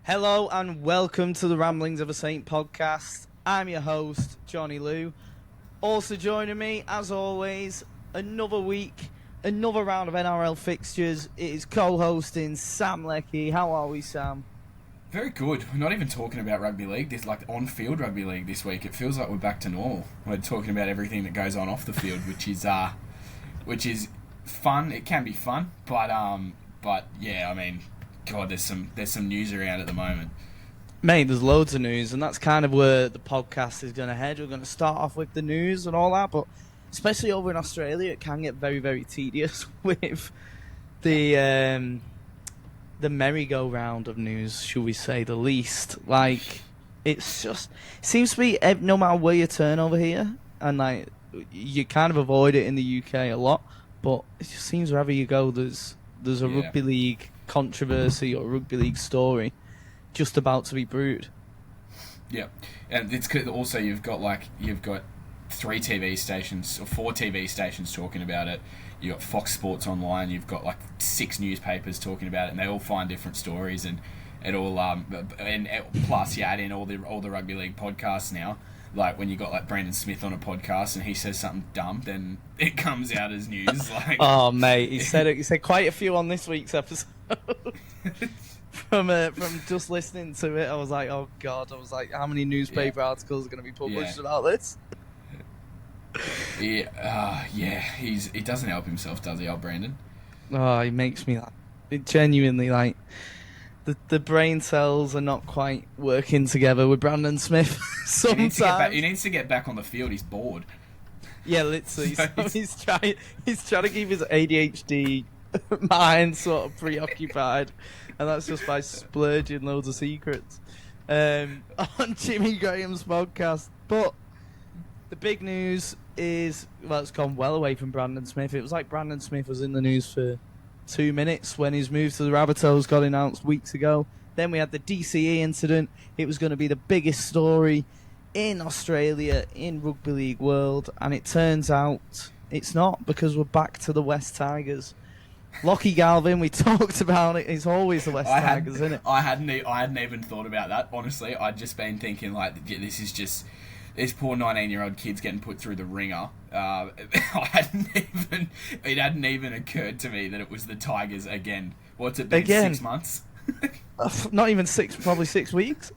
Hello and welcome to the Ramblings of a Saint podcast. I'm your host, Johnny Lou. Also joining me, as always, another week, another round of NRL fixtures. It is co-hosting Sam Leckie. How are we, Sam? Very good. We're not even talking about rugby league. This on-field rugby league this week. It feels like we're back to normal. We're talking about everything that goes on off the field, which is fun. It can be fun, but yeah, I mean, God, there's some news around at the moment. Mate, there's loads of news, and that's kind of where the podcast is going to head. We're going to start off with the news and all that, but especially over in Australia, it can get very, very tedious with the merry-go-round of news, should we say the least. Like, it's just seems to be no matter where you turn over here, and like you kind of avoid it in the UK a lot, but it just seems wherever you go, there's a rugby league controversy or rugby league story just about to be brewed. Yeah, and it's also you've got 3 TV stations or 4 TV stations talking about it. You got Fox Sports Online. You've got 6 newspapers talking about it, and they all find different stories, and it all and plus you add in all the rugby league podcasts now. Like when you got Brandon Smith on a podcast and he says something dumb, then it comes out as news. Oh mate, he said quite a few on this week's episode. From just listening to it, I was like, oh god, how many newspaper articles are going to be published about this? He doesn't help himself, does he, old Brandon? Oh, he makes me it genuinely the brain cells are not quite working together with Brandon Smith. Sometimes he needs to get back on the field. He's bored. Yeah, literally. So he's trying to keep his ADHD mind sort of preoccupied, and that's just by splurging loads of secrets on Jimmy Graham's podcast. But the big news is, well, it's gone well away from Brandon Smith. It was like Brandon Smith was in the news for 2 minutes when his move to the Rabbitohs got announced weeks ago. Then we had the DCE incident. It was going to be the biggest story in Australia, in rugby league world, and it turns out it's not, because we're back to the West Tigers. Lockie Galvin, we talked about it. It's always the West Tigers, isn't it? I hadn't even thought about that, honestly. I'd just been thinking, this is just this poor 19-year-old kid's getting put through the ringer. It hadn't even occurred to me that it was the Tigers again. What's it been, 6 months? Not even 6, probably 6 weeks.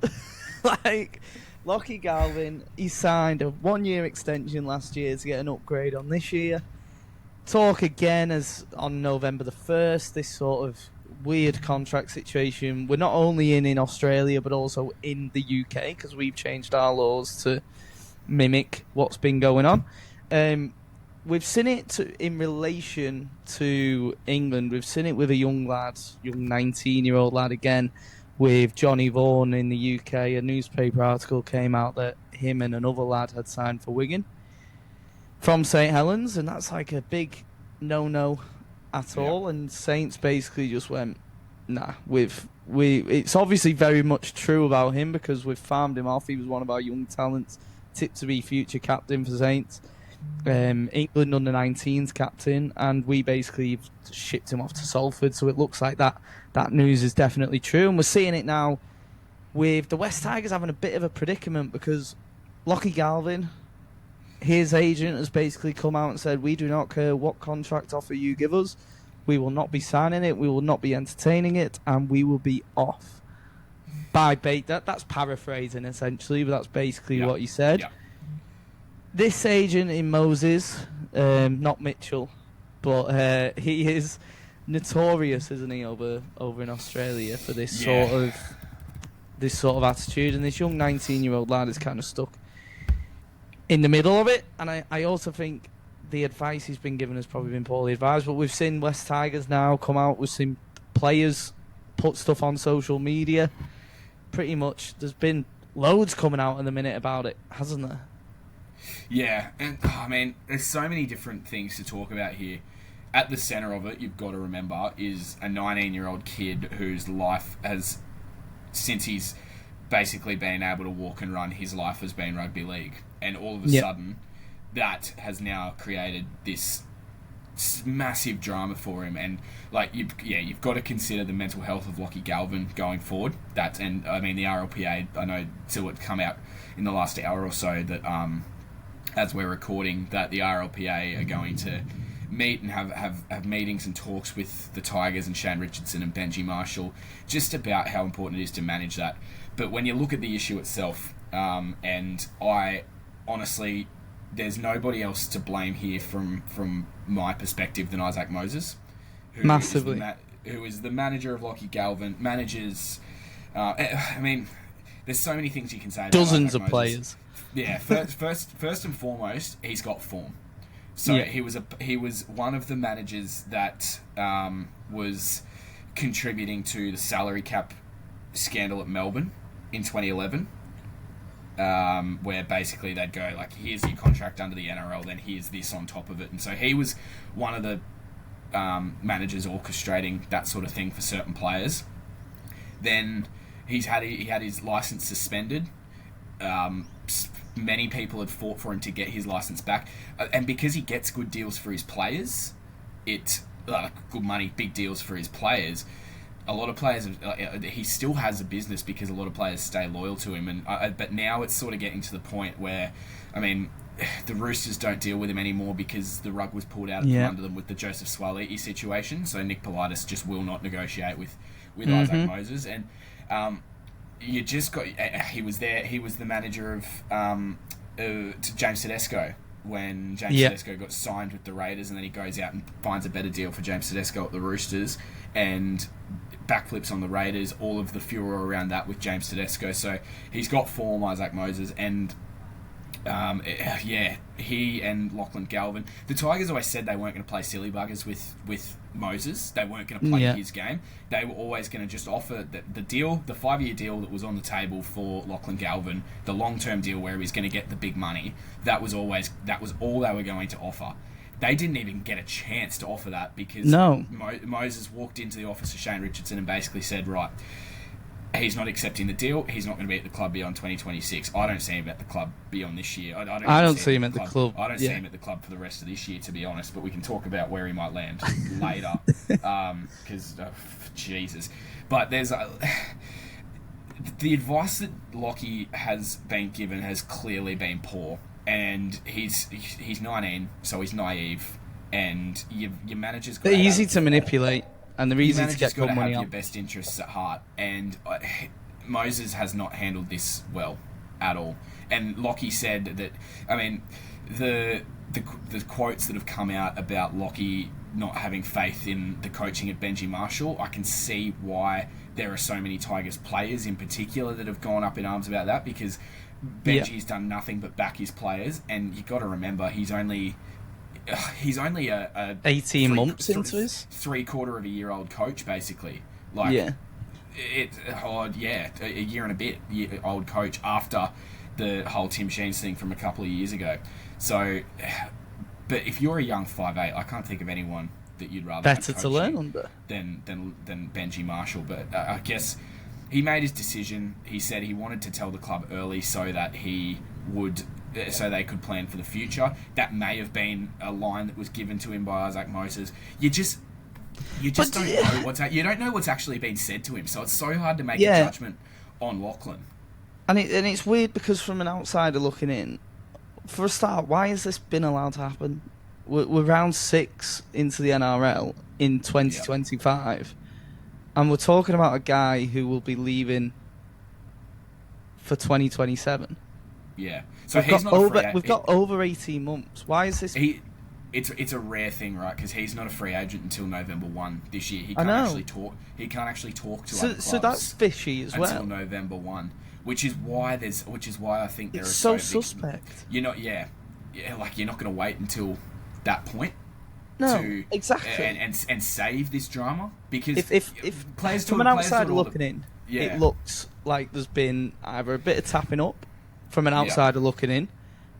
Lockie Galvin, he signed a 1-year extension last year to get an upgrade on this year. Talk again as on November the 1st, this sort of weird contract situation. We're not only in Australia, but also in the UK, because we've changed our laws to mimic what's been going on. We've seen it in relation to England. We've seen it with a young 19-year-old lad again, with Johnny Vaughan in the UK. A newspaper article came out that him and another lad had signed for Wigan from St Helens, and that's a big no-no at all. And Saints basically just went, nah. It's obviously very much true about him, because we've farmed him off. He was one of our young talents, tipped to be future captain for Saints, England under-19s captain, and we basically shipped him off to Salford. So it looks like that news is definitely true, and we're seeing it now with the West Tigers having a bit of a predicament, because Lockie Galvin, his agent, has basically come out and said, we do not care what contract offer you give us, we will not be signing it, we will not be entertaining it, and we will be off. That's paraphrasing essentially, but that's basically what he said. Yeah. This agent in Moses, not Mitchell, but he is notorious, isn't he, over in Australia for this sort of attitude, and this young 19-year-old lad is kind of stuck in the middle of it. And I also think the advice he's been given has probably been poorly advised. But we've seen West Tigers now come out, we've seen players put stuff on social media. Pretty much, there's been loads coming out in the minute about it, hasn't there? Yeah, and I mean, there's so many different things to talk about here. At the centre of it, you've got to remember, is a 19-year-old kid whose life has, since he's basically been able to walk and run, his life has been rugby league. And all of a sudden, that has now created this massive drama for him, and like you've got to consider the mental health of Lockie Galvin going forward. And I mean the RLPA, I know till it come out in the last hour or so that as we're recording, that the RLPA are going to meet and have meetings and talks with the Tigers and Shane Richardson and Benji Marshall just about how important it is to manage that. But when you look at the issue itself, and I honestly, there's nobody else to blame here from my perspective than Isaac Moses, Massively. Who is the manager of Lockie Galvin, manages. I mean, there's so many things you can say about dozens Isaac of Moses. players. Yeah, first and foremost, he's got form. So Yeah. he was one of the managers that was contributing to the salary cap scandal at Melbourne in 2011. Where basically they'd go like, here's your contract under the NRL, then here's this on top of it. And so he was one of the managers orchestrating that sort of thing for certain players. Then he had his license suspended. Many people had fought for him to get his license back, and because he gets good deals for his players, good money, big deals for his players. A lot of players, he still has a business because a lot of players stay loyal to him. But now it's sort of getting to the point where, I mean, the Roosters don't deal with him anymore because the rug was pulled out from under them with the Joseph Swaliti situation. So Nick Politis just will not negotiate with Isaac Moses, and you just got. He was there. He was the manager of James Tedesco when James Tedesco got signed with the Raiders, and then he goes out and finds a better deal for James Tedesco at the Roosters, and backflips on the Raiders, all of the furor around that with James Tedesco. So he's got form, Isaac Moses, and he and Lachlan Galvin. The Tigers always said they weren't going to play silly buggers with Moses. They weren't going to play his game. They were always going to just offer the deal, the 5-year deal that was on the table for Lachlan Galvin, the long-term deal where he was going to get the big money. That was all they were going to offer. They didn't even get a chance to offer that because Moses walked into the office of Shane Richardson and basically said, right, he's not accepting the deal. He's not going to be at the club beyond 2026. I don't see him at the club beyond this year. I don't see him at the club. I don't see him at the club for the rest of this year, to be honest. But we can talk about where he might land later, because Jesus. But there's the advice that Lockie has been given has clearly been poor, and he's 19, so he's naive, and your manager's got. They're easy to manipulate. And they're easy to get good money have on. Your best interests at heart, and Moses has not handled this well at all. And Lockie said that, I mean, the quotes that have come out about Lockie not having faith in the coaching of Benji Marshall, I can see why there are so many Tigers players in particular that have gone up in arms about that, because Benji's done nothing but back his players, and you got to remember he's only a 18 months into his 3/4 of a year old coach, basically. Like, a year and a bit old coach after the whole Tim Sheens thing from a couple of years ago. So, but if you're a young 5'8", I can't think of anyone that you'd rather better to learn under than Benji Marshall. But I guess he made his decision. He said he wanted to tell the club early so that so they could plan for the future. That may have been a line that was given to him by Isaac Moses. You just don't know what's actually been said to him. So it's so hard to make a judgment on Lachlan. And it's weird because from an outsider looking in, for a start, why has this been allowed to happen? We're round 6 into the NRL in 2025, and we're talking about a guy who will be leaving for 2027. Yeah. So we've got over 18 months. Why is this? It's a rare thing, right? Because he's not a free agent until November 1 this year. He can't actually talk to other clubs. So that's fishy as well. Until November 1, which is why I think it's so suspect. You're not, like you're not going to wait until that point. No, exactly. And save this drama, because if players from an outsider looking in, it looks like there's been either a bit of tapping up from an outsider looking in,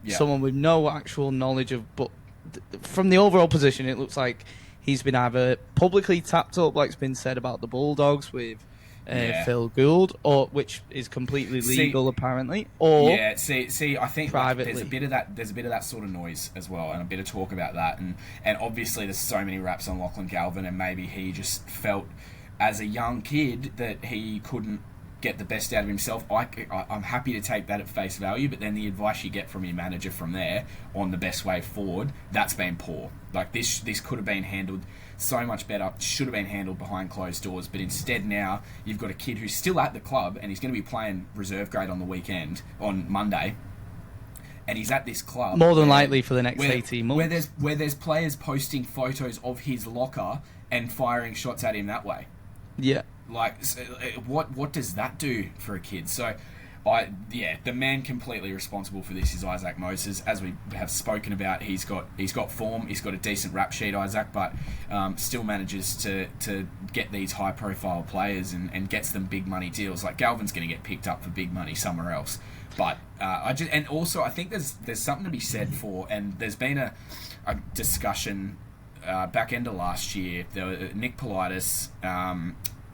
someone with no actual knowledge of, but from the overall position, it looks like he's been either publicly tapped up, like it's been said about the Bulldogs with Phil Gould, or which is completely legal apparently, or I think privately. There's a bit of that sort of noise as well, and a bit of talk about that, and obviously there's so many raps on Lachlan Galvin, and maybe he just felt as a young kid that he couldn't get the best out of himself. I'm happy to take that at face value, but then the advice you get from your manager from there on the best way forward, that's been poor. Like this could have been handled so much better, should have been handled behind closed doors, but instead now you've got a kid who's still at the club and he's going to be playing reserve grade on the weekend, on Monday, and he's at this club more than likely for the next 18 months, where there's players posting photos of his locker and firing shots at him that way. Yeah. Like, what does that do for a kid? So, the man completely responsible for this is Isaac Moses. As we have spoken about, he's got form, he's got a decent rap sheet, Isaac, but still manages to get these high profile players and gets them big money deals. Like Galvin's going to get picked up for big money somewhere else. But I think there's something to be said for, and there's been a discussion back end of last year. Nick Politis.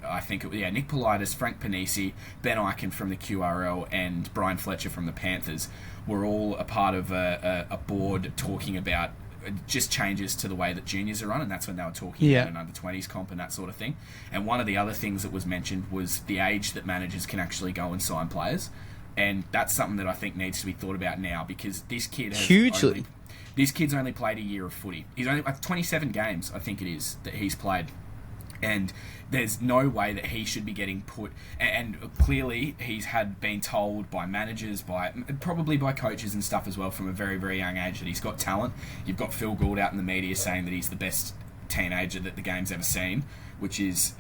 Nick Politis, Frank Panisi, Ben Eichen from the QRL, and Brian Fletcher from the Panthers were all a part of a board talking about just changes to the way that juniors are run, and that's when they were talking about an under-20s comp and that sort of thing. And one of the other things that was mentioned was the age that managers can actually go and sign players, and that's something that I think needs to be thought about now, because this kid has this kid's only played a year of footy. He's only 27 games, I think it is, that he's played. And there's no way that he should be getting put. And clearly, he's been told by managers, probably by coaches and stuff as well, from a very, very young age, that he's got talent. You've got Phil Gould out in the media saying that he's the best teenager that the game's ever seen, which is,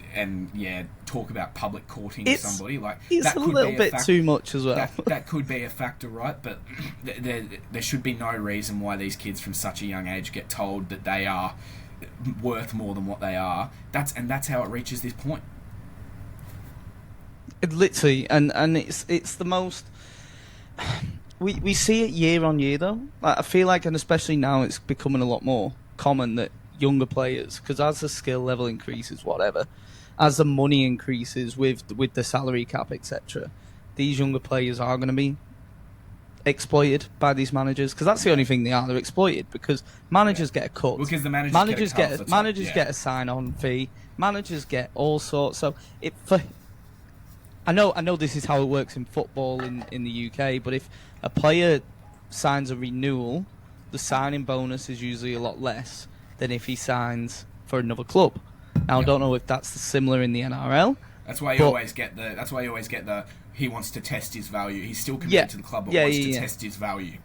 talk about public courting somebody. Like, it's that a could little be bit too much as well. That could be a factor, right? But there should be no reason why these kids from such a young age get told that they are worth more than what they are. That's how it reaches this point. It literally, and it's the most. We see it year on year though. Like, I feel like, and especially now, it's becoming a lot more common that younger players, because as the skill level increases, whatever, as the money increases with the salary cap, etc., these younger players are going to be exploited by these managers, because that's the only thing they are. They're exploited because managers get a cut. Because the managers get a sign-on fee. Managers get all sorts. So I know this is how it works in football in the UK. But if a player signs a renewal, the signing bonus is usually a lot less than if he signs for another club. Now I don't know if that's similar in the NRL. That's why you always get the. He wants to test his value. He's still committed to the club, but wants to test his value.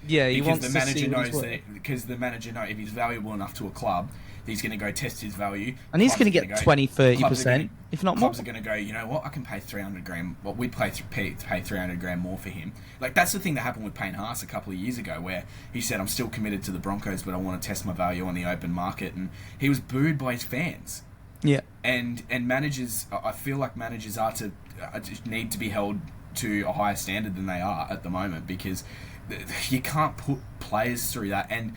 Yeah, he because wants the manager to see knows that. Because the manager knows if he's valuable enough to a club, he's going to go test his value, and he's going to get 20-30%, if not more. Clubs are going to go, you know what? I can pay 300 grand. Well, we'd pay 300 grand more for him. Like, that's the thing that happened with Payne Haas a couple of years ago, where he said, "I'm still committed to the Broncos, but I want to test my value on the open market," and he was booed by his fans. Yeah, and managers, I feel like managers just need to be held to a higher standard than they are at the moment, because you can't put players through that. And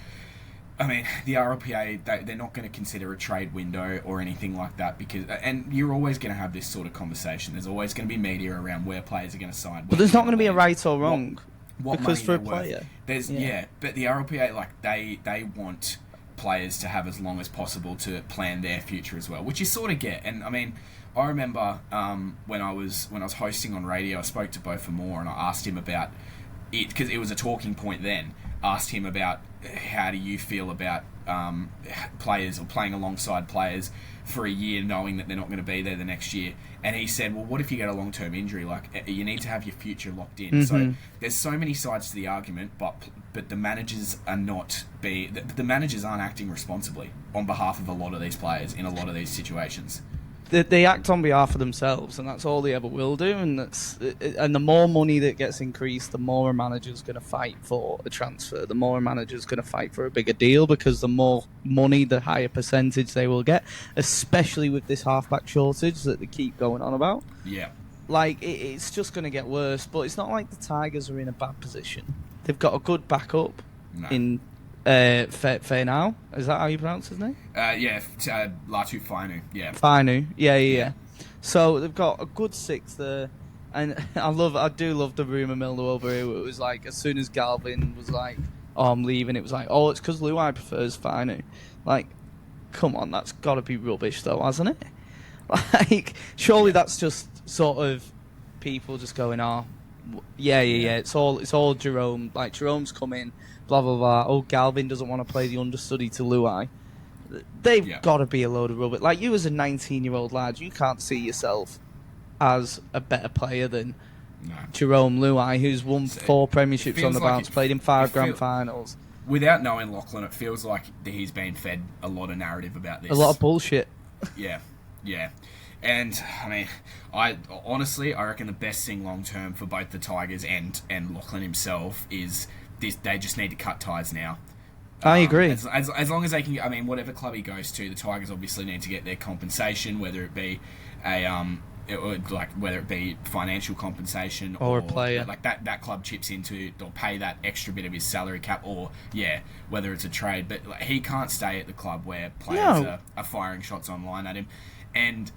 I mean, the RLPA, they're not going to consider a trade window or anything like that, and you're always going to have this sort of conversation. There's always going to be media around where players are going to sign. But there's not going to be a right or wrong. What because for a player, but the RLPA, like, they want players to have as long as possible to plan their future as well, which you sort of get. And I mean, I remember when I was hosting on radio, I spoke to Beaufort Moore and I asked him about it, because it was a talking point then. Asked him about, how do you feel about players, or playing alongside players for a year knowing that they're not going to be there the next year. And he said, well, what if you get a long-term injury? Like, you need to have your future locked in. Mm-hmm. So there's so many sides to the argument, but the managers the managers aren't acting responsibly on behalf of a lot of these players in a lot of these situations. They act on behalf of themselves, and that's all they ever will do. And the more money that gets increased, the more a manager's going to fight for a transfer. The more a manager's going to fight for a bigger deal, because the more money, the higher percentage they will get. Especially with this halfback shortage that they keep going on about. Yeah, like it's just going to get worse. But it's not like the Tigers are in a bad position. They've got a good backup in Fainau. Is that how you pronounce his name? Latu Fainu. Yeah. Fainu. Yeah. So they've got a good 6 there, and I do love the rumour mill over here. It was like as soon as Galvin was like, "Oh, I'm leaving," it was like, "Oh, it's because Luai prefers Finu." Like, come on, that's got to be rubbish, though, hasn't it? Like, surely that's just sort of people just going, "Oh, yeah. It's all Jerome. Like, Jerome's come in, blah blah blah. Oh, Galvin doesn't want to play the understudy to Luai." They've got to be a load of rubbish. Like, you as a 19-year-old lad, you can't see yourself as a better player than Jerome Luai, who's won 4 premierships on the bounce, played in 5 grand finals. Without knowing Lachlan, it feels like he's been fed a lot of narrative about this. A lot of bullshit. Yeah. And, I mean, I reckon the best thing long-term for both the Tigers and Lachlan himself is they just need to cut ties now. I agree. As long as they can, I mean, whatever club he goes to, the Tigers obviously need to get their compensation, whether it be whether it be financial compensation or a player like that club chips into or pay that extra bit of his salary cap, or whether it's a trade. But like, he can't stay at the club where players are firing shots online at him. And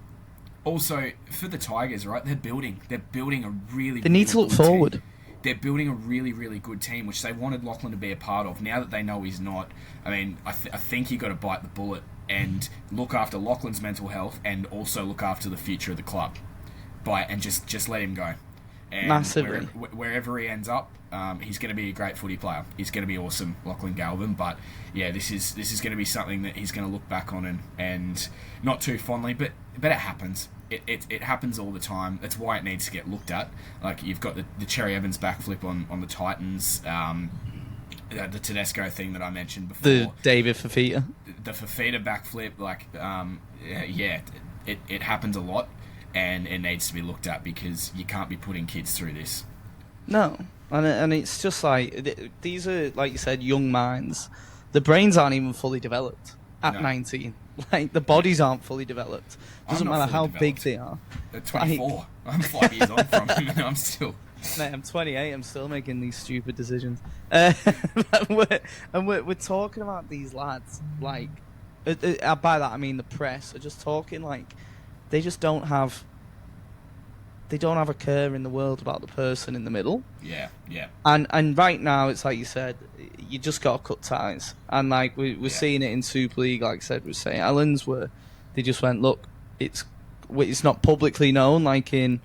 also for the Tigers, right? They're building a really. They need to look forward. Team. They're building a really, really good team, which they wanted Lachlan to be a part of. Now that they know he's not, I mean, I think you got to bite the bullet and look after Lachlan's mental health and also look after the future of the club, and just let him go. And massively. Wherever he ends up, he's going to be a great footy player. He's going to be awesome, Lachlan Galvin. But yeah, this is going to be something that he's going to look back on and not too fondly. But it happens. It happens all the time. That's why it needs to get looked at. Like, you've got the Cherry Evans backflip on the Titans, the Tedesco thing that I mentioned before, the David Fafita, the Fafita backflip. Like, it happens a lot, and it needs to be looked at because you can't be putting kids through this. No, and it's just like these are, like you said, young minds. The brains aren't even fully developed at 19. Like, the bodies aren't fully developed. Doesn't matter how big they are. At 24, like, I'm 5 years on from him, and I'm still. Mate, I'm 28. I'm still making these stupid decisions. We're talking about these lads. Like, by that I mean the press are just talking like they just don't have. They don't have a care in the world about the person in the middle. Yeah. And right now, it's like you said, you just got to cut ties. And like we're seeing it in Super League, like I said, with St. Helens, where they just went, look, it's not publicly known, like in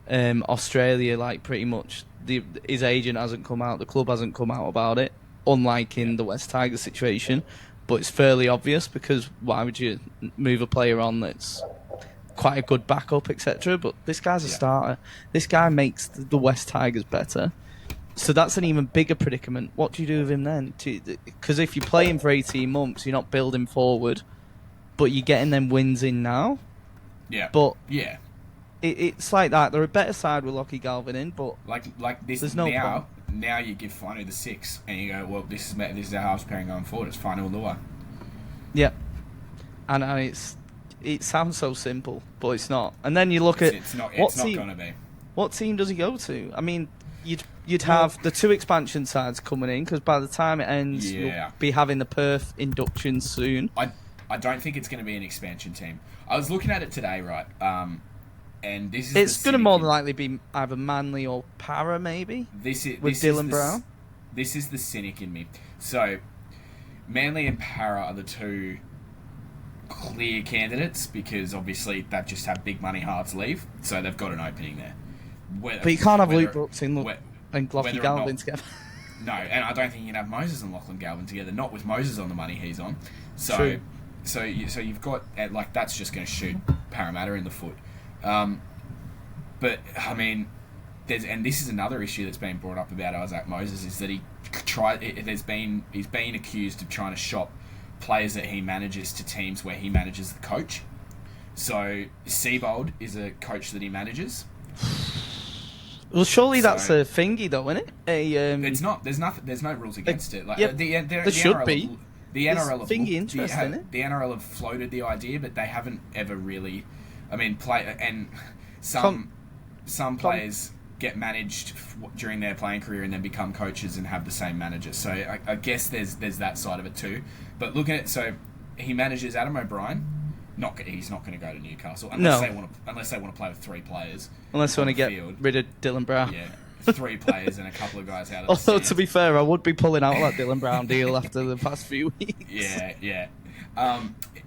Australia, like pretty much his agent hasn't come out, the club hasn't come out about it, unlike in the West Tigers situation. But it's fairly obvious, because why would you move a player on that's quite a good backup, etc. But this guy's a starter. This guy makes the West Tigers better. So that's an even bigger predicament. What do you do with him then? Because if you play him for 18 months, you're not building forward, but you're getting them wins in now. Yeah. But it's like that. They're a better side with Lockie Galvin in, but like this. There's no point. Now you give Finu the 6, and you go, well, this is our halves pairing going forward. It's Finu Lua. Yeah, and it sounds so simple, but it's not. And then you look at it's not going to be. What team does he go to? I mean, you'd have the 2 expansion sides coming in, because by the time it ends, you'll be having the Perth induction soon. I don't think it's going to be an expansion team. I was looking at it today, right? And this is it's going to more than likely be either Manly or Para, maybe. This is Dylan Brown. This is the cynic in me. So, Manly and Para are the 2 clear candidates, because obviously they've just had big money halves leave, so they've got an opening there. But you can't have Luke Brooks and Lachlan Galvin together. No, and I don't think you can have Moses and Lachlan Galvin together. Not with Moses on the money he's on. So, true. So you've got, like, that's just going to shoot Parramatta in the foot. But I mean, and this is another issue that's been brought up about Isaac Moses, is that he's been accused of trying to shop players that he manages to teams where he manages the coach. So Seabold is a coach that he manages. Well, surely that's a thingy, though, isn't it? It's not. There's no rules against it. Like, there should be. The NRL thingy interesting, isn't it? The NRL have floated the idea, but they haven't ever really. I mean, some players get managed during their playing career and then become coaches and have the same manager. So I guess there's that side of it too. But looking at, so he manages Adam O'Brien, He's not going to go to Newcastle No. unless they want to play with 3 players. Unless they on want to the get field. rid of Dylan Brown. Yeah, 3 players and a couple of guys out of the Although, stand. to be fair, I would be pulling out that Dylan Brown deal after the past few weeks. Yeah.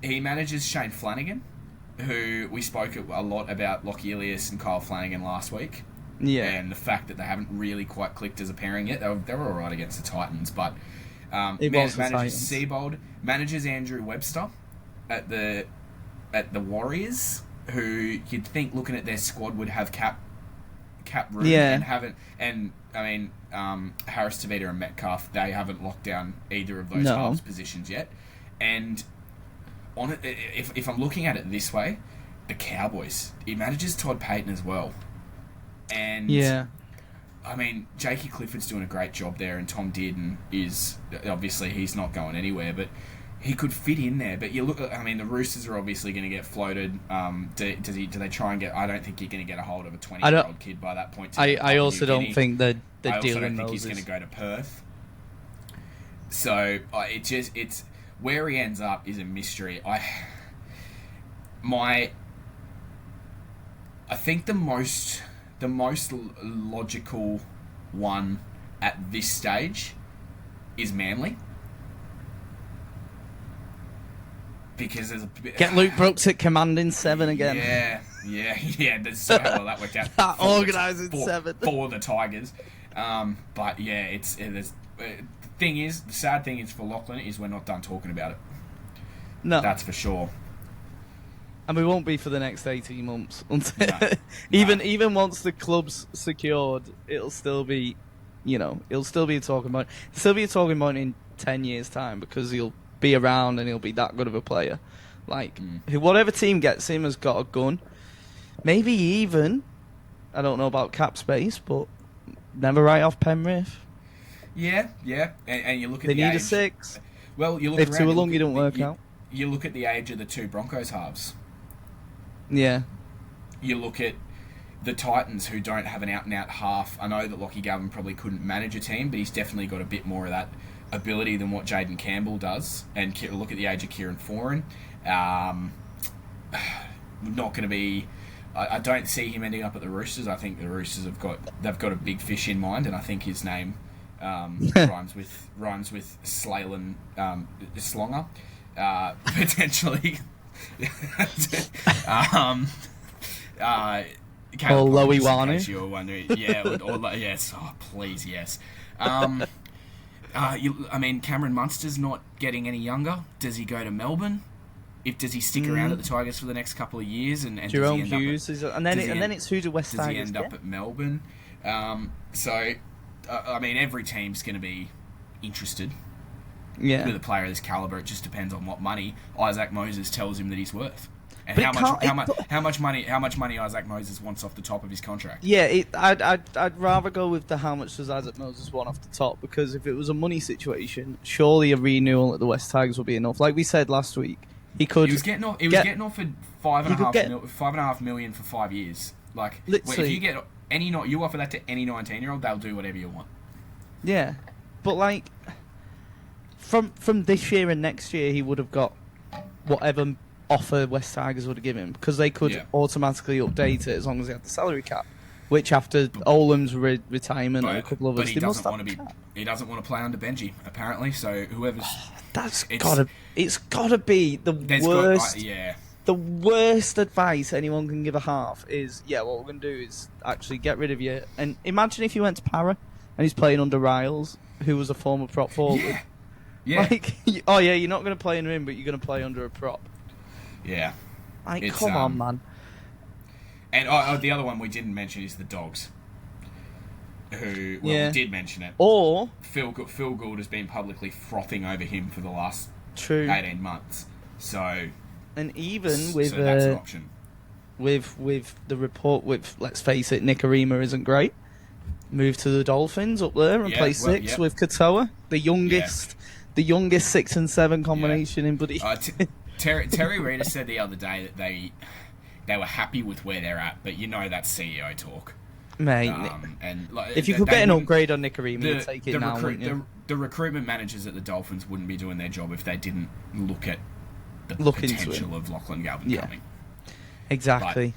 He manages Shane Flanagan, who we spoke a lot about Lockie Ilias and Kyle Flanagan last week. Yeah. And the fact that they haven't really quite clicked as a pairing yet. They were all right against the Titans, but manages Seabold, manages Andrew Webster at the Warriors, who you'd think, looking at their squad, would have cap room and haven't. And I mean, Harris, Tavita, and Metcalf, they haven't locked down either of those halves positions yet. And on it, if I'm looking at it this way, the Cowboys, he manages Todd Payton as well. And I mean, Jakey Clifford's doing a great job there, and Tom Dearden is obviously, he's not going anywhere, but he could fit in there. But you look, I mean, the Roosters are obviously going to get floated. Do they try and get? I don't think you're going to get a hold of a 20-year-old kid by that point. I also don't think that they're dealing. I also don't think he's going to go to Perth. So it's where he ends up is a mystery. I think the most logical one at this stage is Manly. Because there's get Luke Brooks at commanding 7 again. Yeah. There's so well that worked out. That organising 7 for the Tigers. But yeah, the sad thing is for Lachlan is we're not done talking about it. No, that's for sure. And we won't be for the next 18 months until even once the club's secured, it'll still be, it'll still be a talking point. It'll still be a talking point in 10 years' time because he'll be around and he'll be that good of a player. Like, whatever team gets him has got a gun. Maybe even, I don't know about cap space, but never write off Penrith. Yeah. And you look at they the need age. a 6. Well, you look if around, too long, you don't work out. You look at the age of the 2 Broncos halves. Yeah. You look at the Titans, who don't have an out-and-out half. I know that Lockie Galvin probably couldn't manage a team, but he's definitely got a bit more of that ability than what Jaden Campbell does. And look at the age of Kieran Foran. Not going to be. I don't see him ending up at the Roosters. I think the Roosters they've got a big fish in mind, and I think his name rhymes with Slayland Slonger, potentially. Lowy Wanu. You were wondering, yes. Oh, please, yes. I mean, Cameron Munster's not getting any younger. Does he go to Melbourne? Does he stick around at the Tigers for the next couple of years? And Jerome Hughes, and then it's who do West Tigers? Does Tigers he end up at Melbourne? I mean, every team's going to be interested. Yeah. With a player of this caliber, it just depends on what money Isaac Moses tells him that he's worth, and how much money Isaac Moses wants off the top of his contract. Yeah, I'd rather go with the how much does Isaac Moses want off the top, because if it was a money situation, surely a renewal at the West Tigers would be enough. Like we said last week, he was getting offered $5.5 million for 5 years. Like, if you get you offer that to any 19-year-old, they'll do whatever you want. Yeah, but like from this year and next year, he would have got whatever offer West Tigers would have given him, because they could automatically update it as long as they had the salary cap. Which after Olam's retirement and a couple of others, he doesn't want to play under Benji apparently. So whoever's it's gotta be the worst. The worst advice anyone can give a half is, what we're going to do is actually get rid of you. And imagine if you went to Para and he's playing under Riles, who was a former prop forward. Yeah. Like, you're not going to play under him, but you're going to play under a prop. Yeah. Like, come on, man. And the other one we didn't mention is the Dogs. We did mention it. Or Phil Gould has been publicly frothing over him for the last 18 months. So... And even with that's an option. With the report, let's face it, Nicarima isn't great. Move to the Dolphins up there and play 6 with Katoa, the youngest 6 and 7 combination in bloody. Terry Reader said the other day that they were happy with where they're at, but that's CEO talk. Mate, if you could get an upgrade on Nicarima, you'd take it now, wouldn't you? The recruitment managers at the Dolphins wouldn't be doing their job if they didn't look at the Look into potential it. of Lachlan Galvin Yeah. coming. Exactly.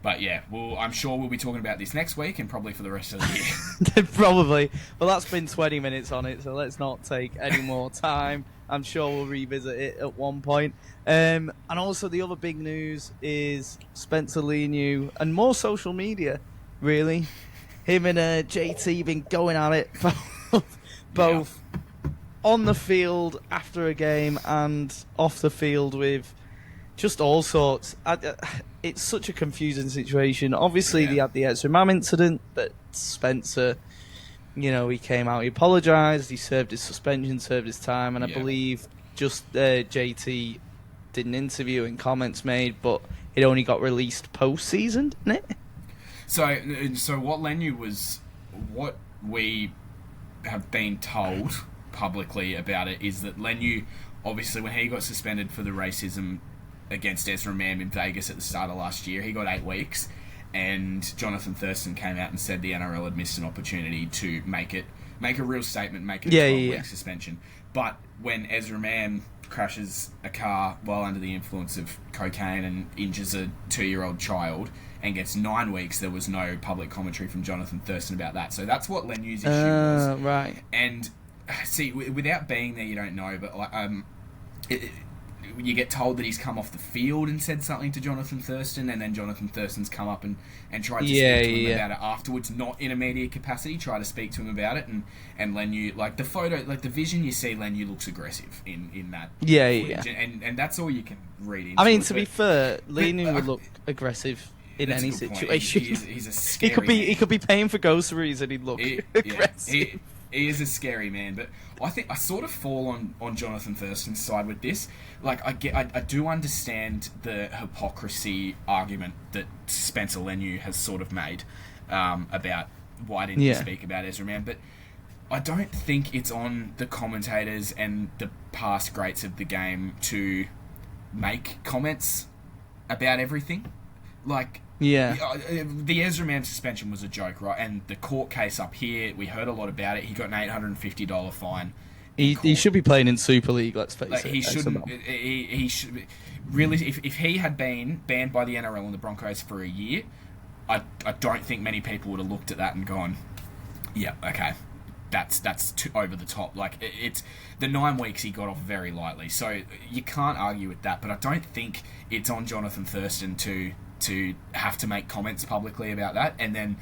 But yeah, well, I'm sure we'll be talking about this next week and probably for the rest of the year. Probably. Well, that's been 20 minutes on it, so let's not take any more time. I'm sure we'll revisit it at one point. And also the other big news is Spencer Leniu and more social media, really. Him and JT been going at it both on the field after a game and off the field with just all sorts. It's such a confusing situation. Obviously, they had the Ezra Mam incident, but Spencer, he came out, he apologised, he served his suspension, served his time, and I believe just JT did an interview and comments made, but it only got released post-season, didn't it? So what what we have been told publicly about it is that Leniu, obviously, when he got suspended for the racism against Ezra Mam in Vegas at the start of last year, he got 8 weeks, and Jonathan Thurston came out and said the NRL had missed an opportunity to make a real statement, make it a 12-week suspension. But when Ezra Mam crashes a car while under the influence of cocaine and injures a 2-year-old child and gets 9 weeks, there was no public commentary from Jonathan Thurston about that. So that's what Leniu's issue was. Right. And see, without being there, you don't know, but you get told that he's come off the field and said something to Jonathan Thurston, and then Jonathan Thurston's come up and tried to speak to him about it afterwards, not in a media capacity, try to speak to him about it, and Leniu, the photo, the vision you see, Leniu looks aggressive in that footage, and that's all you can read into. I mean, to be fair, Leniu would look aggressive in any situation. He's a scary he could be paying for groceries and he'd look aggressive. He is a scary man, but I think I sort of fall on Jonathan Thurston's side with this. I do understand the hypocrisy argument that Spencer Leniu has sort of made about why didn't you speak about Ezra Mam, but I don't think it's on the commentators and the past greats of the game to make comments about everything. The Ezra Mam suspension was a joke, right? And the court case up here, we heard a lot about it. He got an $850 fine. He should be playing in Super League, let's face it. He shouldn't. He should really. If he had been banned by the NRL and the Broncos for a year, I don't think many people would have looked at that and gone, "Yeah, okay, that's too over the top." It's the 9 weeks he got off very lightly, so you can't argue with that. But I don't think it's on Jonathan Thurston to have to make comments publicly about that, and then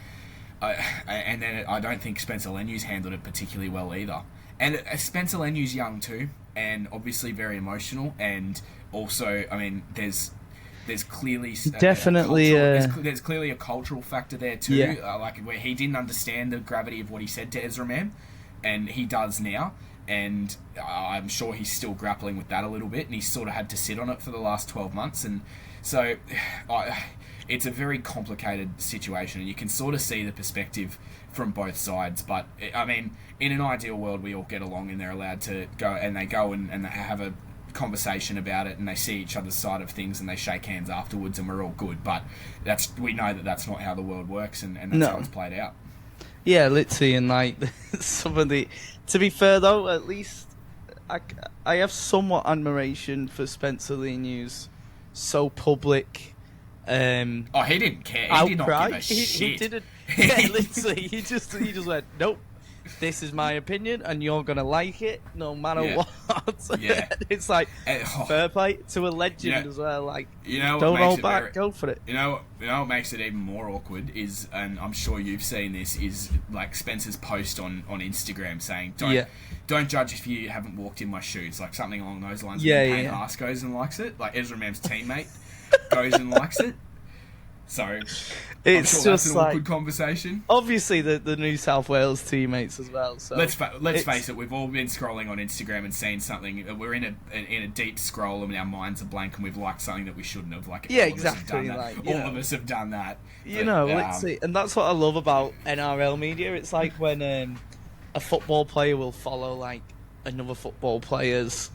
I don't think Spencer Leniu's handled it particularly well either. And Spencer Leniu's young too, and obviously very emotional, and also, I mean, there's clearly there's clearly a cultural factor there too, where he didn't understand the gravity of what he said to Ezra Mam, and he does now. And I'm sure he's still grappling with that a little bit, and he's sort of had to sit on it for the last 12 months, and so it's a very complicated situation, and you can sort of see the perspective from both sides. But I mean, in an ideal world, we all get along and they're allowed to go and they have a conversation about it, and they see each other's side of things and they shake hands afterwards, and we're all good. But we know that that's not how the world works, and that's how it's played out. Yeah, literally, and some of the. To be fair though, at least I have somewhat admiration for Spencer Leniu's so public. He didn't care. He did not give a shit. He didn't. Yeah, literally, he just went, nope. This is my opinion, and you're gonna like it no matter what. Yeah. It's fair play to a legend as well. Don't hold back, go for it. You know what makes it even more awkward is, and I'm sure you've seen this, is Spencer's post on Instagram saying, "Don't judge if you haven't walked in my shoes," something along those lines. Payne Haas goes and likes it. Ezra Mam's teammate goes and likes it. So it's I'm sure just that's an awkward conversation. Obviously, the New South Wales teammates as well. So let's face it, we've all been scrolling on Instagram and seen something. We're in a deep scroll and our minds are blank, and we've liked something that we shouldn't have. Exactly. All of us have done that. Let's see, and that's what I love about NRL media. It's like when a football player will follow another football player's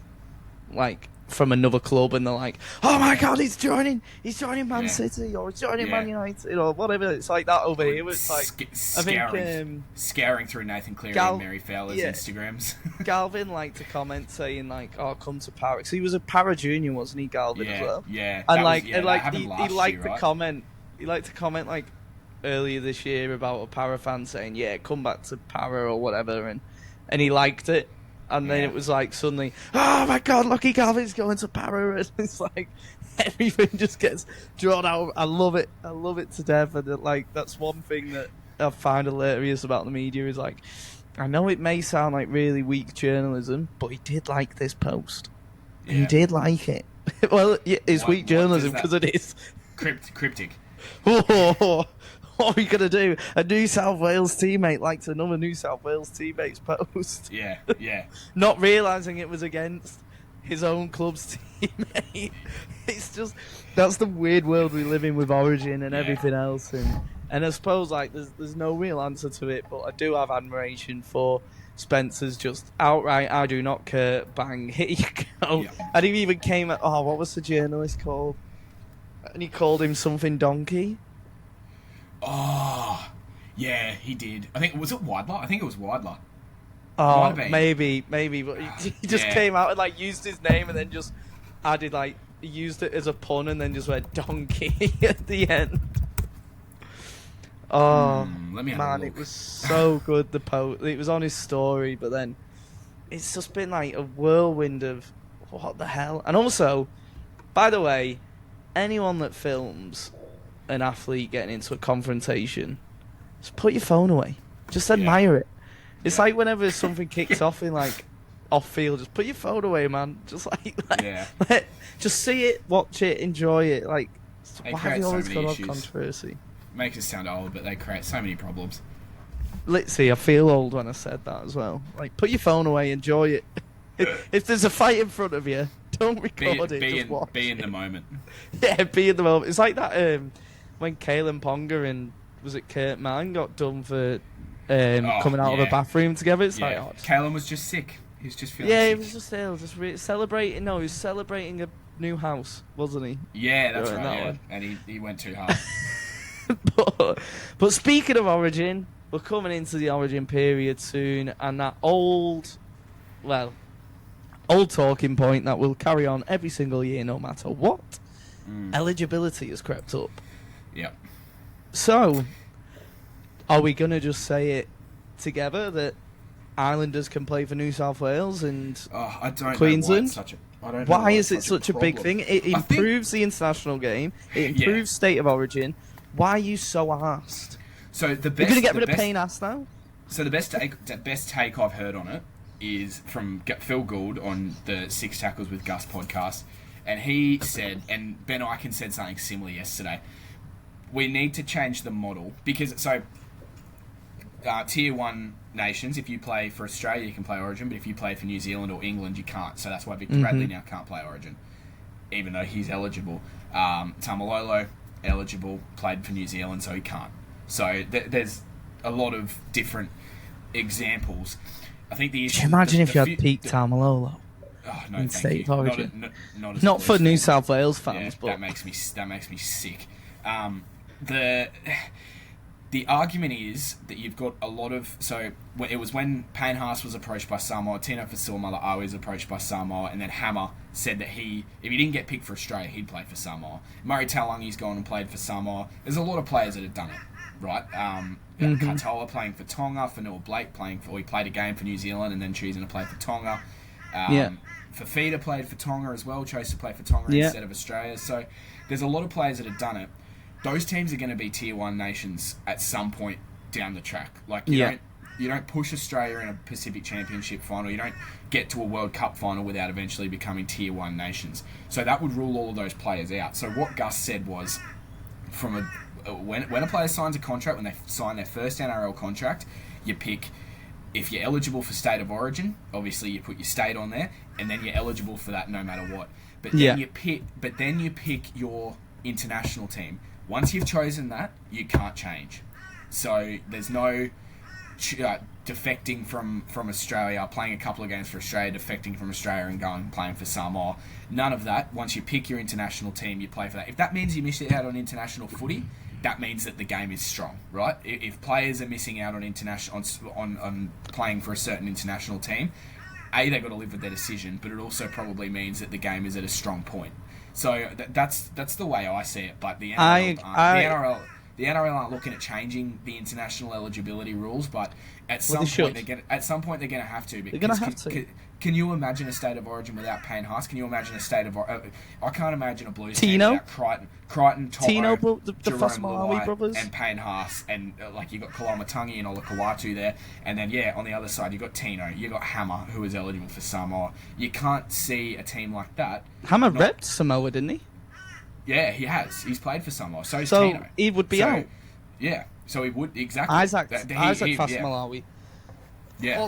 from another club, and they're like, "Oh my God, he's joining Man City, or he's joining Man United, or whatever." It's like that over here. It's like scouring through Nathan Cleary and Mary Fowler's Instagrams. Galvin liked to comment saying like, "Oh, come to Para," because he was a Para junior, wasn't he, Galvin as well? Yeah, and he liked to comment. He liked to comment like earlier this year about a Para fan saying, "Yeah, come back to Para or whatever," and he liked it. And then it was like suddenly, oh my God, Lucky Galvin's going to Para. And it's like everything just gets drawn out. I love it. I love it to death. And like that's one thing that I find hilarious about the media is like, I know it may sound like really weak journalism, but he did like this post. Yeah. He did like it. Well, it's weak journalism because it is cryptic. What are we going to do? A New South Wales teammate liked another New South Wales teammate's post. Yeah. Not realising it was against his own club's teammate. It's just, that's the weird world we live in with Origin and everything else. And I suppose like there's no real answer to it, but I do have admiration for Spencer's just outright, I do not care, bang, here you go. Yeah. And he even came at, what was the journalist called? And he called him something donkey. Oh, yeah, he did. I think, was it Weidler? I think it was Weidler. Oh, maybe, but he just came out and like used his name and then just added like, he used it as a pun and then just went donkey at the end. Oh, man, it was so good, the post. It was on his story, but then it's just been like a whirlwind of what the hell. And also, by the way, anyone that films an athlete getting into a confrontation, just put your phone away. Just admire it. It's like whenever something kicks off in like off field, just put your phone away, man. Just just see it, watch it, enjoy it. Like, why have you always got to have controversy? Makes us sound old, but they create so many problems. Let's see, I feel old when I said that as well. Like, put your phone away, enjoy it. If there's a fight in front of you, don't record it. Just watch be in the moment. Yeah, be in the moment. It's like that when Kalen Ponga and was it Kurt Mann got done for coming out of a bathroom together. It's like, Kalen was just sick. He was just feeling sick. He was just ill, just celebrating. No, he was celebrating a new house, wasn't he? Yeah, that's right. And he went too hard. But speaking of Origin, we're coming into the Origin period soon, and that old talking point that will carry on every single year, no matter what. Eligibility has crept up. Yep. So, are we going to just say it together that Islanders can play for New South Wales and Queensland? Why is it such a big thing? It improves the international game. It improves state of origin. Why are you so arsed? So the best, you're going to get rid of Payne ass now? So the best take I've heard on it is from Phil Gould on the Six Tackles with Gus podcast. And he said, and Ben Eichen said something similar yesterday, we need to change the model because tier 1 nations, if you play for Australia you can play Origin, but if you play for New Zealand or England you can't. So that's why Victor Bradley now can't play Origin, even though he's eligible. Tamalolo eligible, played for New Zealand, so he can't. So there's a lot of different examples. I think the issue. Can you imagine if you had Pete Tamalolo? Oh, no, in state of origin. Not for New South Wales fans, but that makes me sick. The argument is that you've got a lot of... So, it was when Payne Haas was approached by Samoa, Tino Fa'asuamaleaui was approached by Samoa, and then Hammer said that if he didn't get picked for Australia, he'd play for Samoa. Murray Taulungi's gone and played for Samoa. There's a lot of players that have done it, right? Katoa playing for Tonga, Fanua Blake he played a game for New Zealand and then choosing to play for Tonga. Fafita played for Tonga as well, chose to play for Tonga instead of Australia. So, there's a lot of players that have done it. Those teams are going to be tier 1 nations at some point down the track. Like you don't push Australia in a Pacific Championship final. You don't get to a World Cup final without eventually becoming tier 1 nations. So that would rule all of those players out. So what Gus said was, when a player signs a contract, when they sign their first NRL contract, you pick, if you're eligible for state of origin, obviously you put your state on there, and then you're eligible for that no matter what. But then you pick your international team. Once you've chosen that, you can't change. So there's no defecting from Australia, playing a couple of games for Australia, defecting from Australia and going and playing for Samoa. None of that. Once you pick your international team, you play for that. If that means you miss out on international footy, that means that the game is strong, right? If players are missing out on international on playing for a certain international team, they've got to live with their decision, but it also probably means that the game is at a strong point. So that's the way I see it. But the NRL, the NRL aren't looking at changing the international eligibility rules, but at some point they're going to have to. They're going to have to. Can you imagine a state of origin without Payne Haas? Can you imagine a state of... I can't imagine a Blues team without Crichton, Tino, the Jerome Fasmalawi brothers. And Payne Haas. And you've got Kalamatangi and Olakawatu there. And then, on the other side, you've got Tino. You've got Hammer, who is eligible for Samoa. You can't see a team like that. Hammer repped Samoa, didn't he? Yeah, he has. He's played for Samoa. So Tino. He would be out. Yeah, so he would, exactly. Isaac Fasmalawi. Yeah,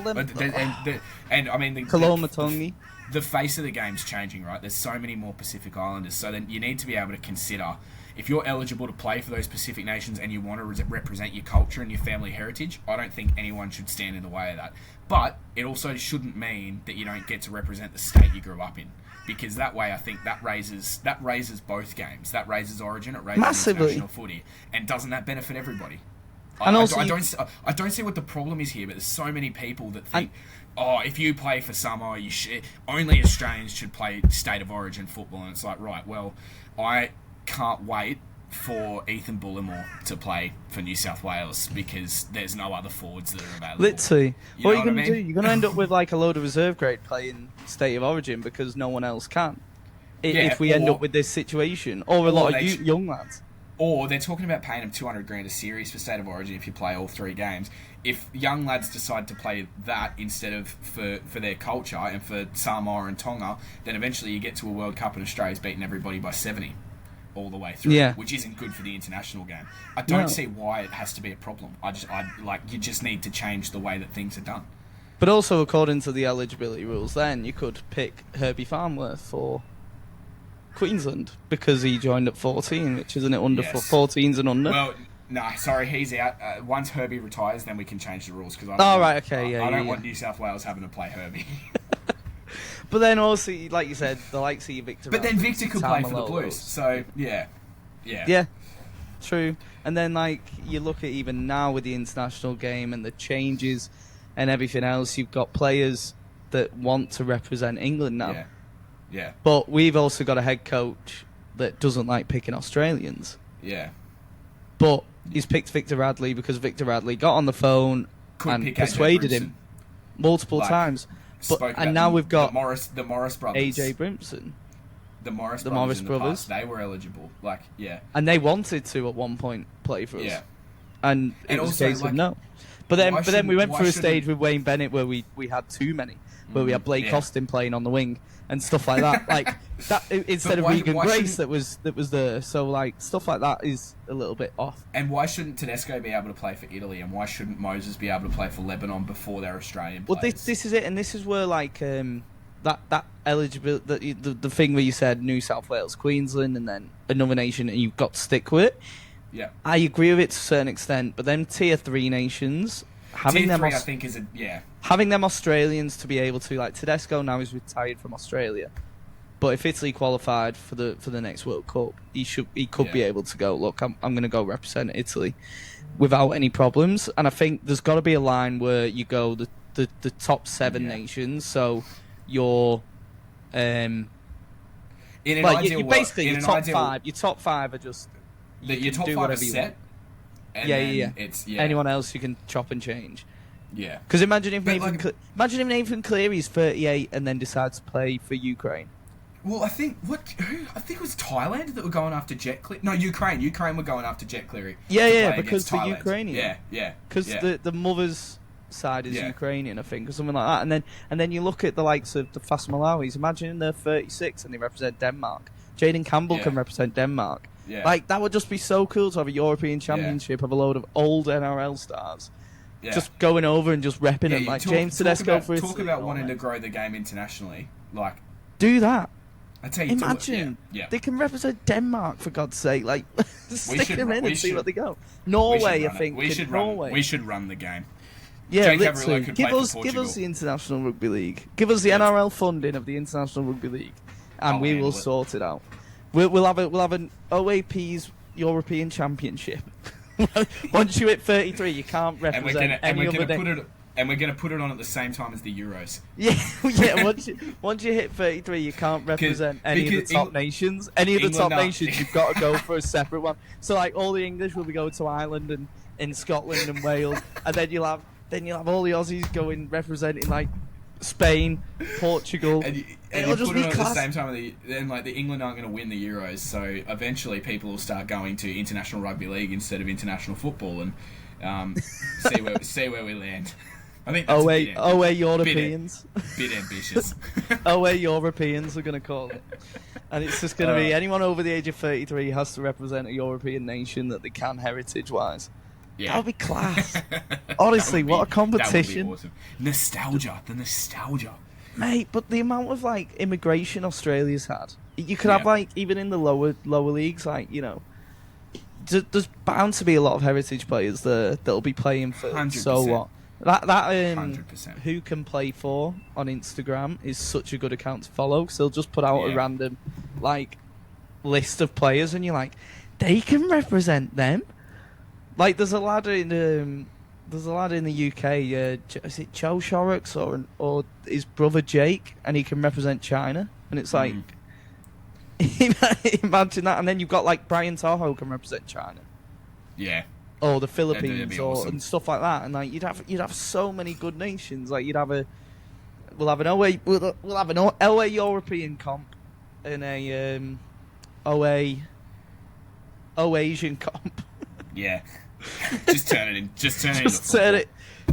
and I mean, the face of the game's changing, right? There's so many more Pacific Islanders, so then you need to be able to consider, if you're eligible to play for those Pacific nations and you want to represent your culture and your family heritage, I don't think anyone should stand in the way of that. But it also shouldn't mean that you don't get to represent the state you grew up in, because that way I think that raises both games. That raises Origin, it raises massively international footy, and doesn't that benefit everybody? And also, I don't see what the problem is here, but there's so many people that think, if you play for Samoa, only Australians should play state of origin football. And it's like, right, well, I can't wait for Ethan Bullimore to play for New South Wales because there's no other forwards that are available. Literally. What are you going to do? You're going to end up with like a load of reserve grade playing state of origin because no one else can. If we end up with this situation. Or a lot of young lads. Or they're talking about paying them $200,000 a series for State of Origin if you play all 3 games. If young lads decide to play that instead of for their culture and for Samoa and Tonga, then eventually you get to a World Cup and Australia's beating everybody by 70 all the way through, which isn't good for the international game. I don't see why it has to be a problem. You just need to change the way that things are done. But also, according to the eligibility rules, then you could pick Herbie Farnworth for Queensland because he joined at 14, which isn't it under 14s and under? Well, no, sorry, he's out. Once Herbie retires, then we can change the rules because I don't want New South Wales having to play Herbie. But then also, like you said, the likes of Victor. But then Victor could play for the Blues, so yeah, true. And then you look at even now with the international game and the changes and everything else, you've got players that want to represent England now. Yeah. But we've also got a head coach that doesn't like picking Australians. Yeah. But he's picked Victor Radley because Victor Radley got on the phone and persuaded him multiple times. And now we've got the Morris brothers. AJ Brimson. The Morris brothers. In the past, they were eligible. And they wanted to at one point play for us. Yeah. And it was a case of no. But then we went through a stage with Wayne Bennett where we had too many. Where we had Blake Austin playing on the wing and stuff like that, instead of Regan Grace that was there. So stuff like that is a little bit off. And why shouldn't Tedesco be able to play for Italy, and why shouldn't Moses be able to play for Lebanon before they're Australian players? Well, this is it, and this is where that eligibility, the thing where you said New South Wales, Queensland, and then another nation, and you've got to stick with it. Yeah, I agree with it to a certain extent, but then tier 3 nations. Having tier 3, I think, is having them Australians to be able to Tedesco now is retired from Australia, but if Italy qualified for the next World Cup, he could be able to go. Look, I'm going to go represent Italy without any problems. And I think there's got to be a line where you go the top 7 nations. So you're in an ideal basically world, your top 5 are just your top 5 are set. It's anyone else you can chop and change. Yeah. Because imagine if Nathan Cleary's 38 and then decides to play for Ukraine. Well, I think it was Thailand that were going after Jet Cleary. No, Ukraine. Ukraine were going after Jet Cleary. Yeah, because the Ukrainian. Yeah. Because the mother's side is Ukrainian, I think, or something like that. And then you look at the likes of the Fast Malawis. Imagine they're 36 and they represent Denmark. Jaden Campbell can represent Denmark. Yeah. That would just be so cool to have a European Championship of a load of old NRL stars. Yeah. Just going over and just repping them, James Tedesco for talk about wanting to grow the game internationally. Do that. I tell you, imagine they can represent Denmark, for God's sake. Stick them in and see where they go. Norway, I think. We should run the game. Yeah, Jake literally. Averillo could play for Give Portugal. us the International Rugby League. Give us the NRL funding of the International Rugby League, and we will sort it out. We'll have an OAP's European Championship. Once you hit 33, you can't represent any other day. And we're going to put it on at the same time as the Euros. Yeah. Once you hit 33, you can't represent any of the top nations. Any of the top nations, you've got to go for a separate one. So, like, all the English will be going to Ireland and in Scotland and Wales, and then you'll have all the Aussies going representing like Spain, Portugal. And it'll just be at class. the same time. Then, like, the England aren't going to win the Euros, so eventually people will start going to International Rugby League instead of international football, and see where we land. I think that's OA Europeans. Bit ambitious. OA Europeans are going to call it. And it's just going to be anyone over the age of 33 has to represent a European nation that they can heritage-wise. Yeah. That would be class. Honestly, what a competition. That would be awesome. The nostalgia. Mate, but the amount of, like, immigration Australia's had. You could have, like, even in the lower leagues, like, you know, there's bound to be a lot of heritage players there that'll be playing for 100%. So what. That 100%. Who can play for on Instagram is such a good account to follow, because they'll just put out a random, like, list of players, and you're like, they can represent them. Like, there's a lad in the UK. Is it Joe Shorrocks or his brother Jake, and he can represent China, and it's like, imagine that, and then you've got like Brian Toho can represent China. Yeah. Or the Philippines, awesome. And stuff like that, and like you'd have so many good nations. Like we'll have an OA European comp, and a OA Asian comp. Yeah, just turn it in.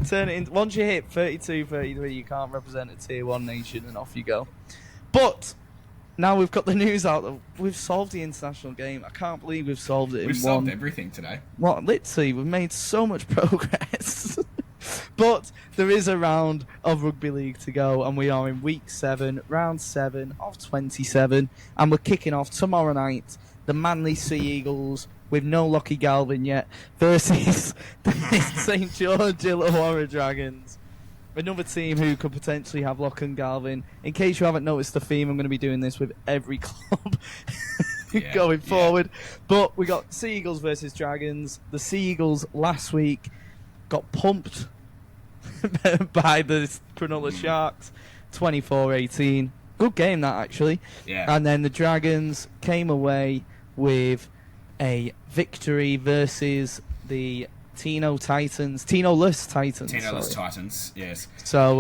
Turn it in. Once you hit 32, 33, you can't represent a tier 1 nation, and off you go. But now we've got the news out that we've solved the international game. I can't believe we've solved it. We've solved everything today. What? Literally, we've made so much progress. But there is a round of Rugby League to go, and we are in week 7, round 7 of 27, and we're kicking off tomorrow night. The Manly Sea Eagles, with no Lockie Galvin yet, versus the St George Illawarra Dragons. Another team who could potentially have Locke and Galvin. In case you haven't noticed the theme, I'm going to be doing this with every club going forward. But we got Sea Eagles versus Dragons. The Sea Eagles last week got pumped by the Cronulla Sharks, 24-18. Good game that, actually. Yeah. And then the Dragons came away with a victory versus the Tino-less Titans. Tino-less Titans, yes. So,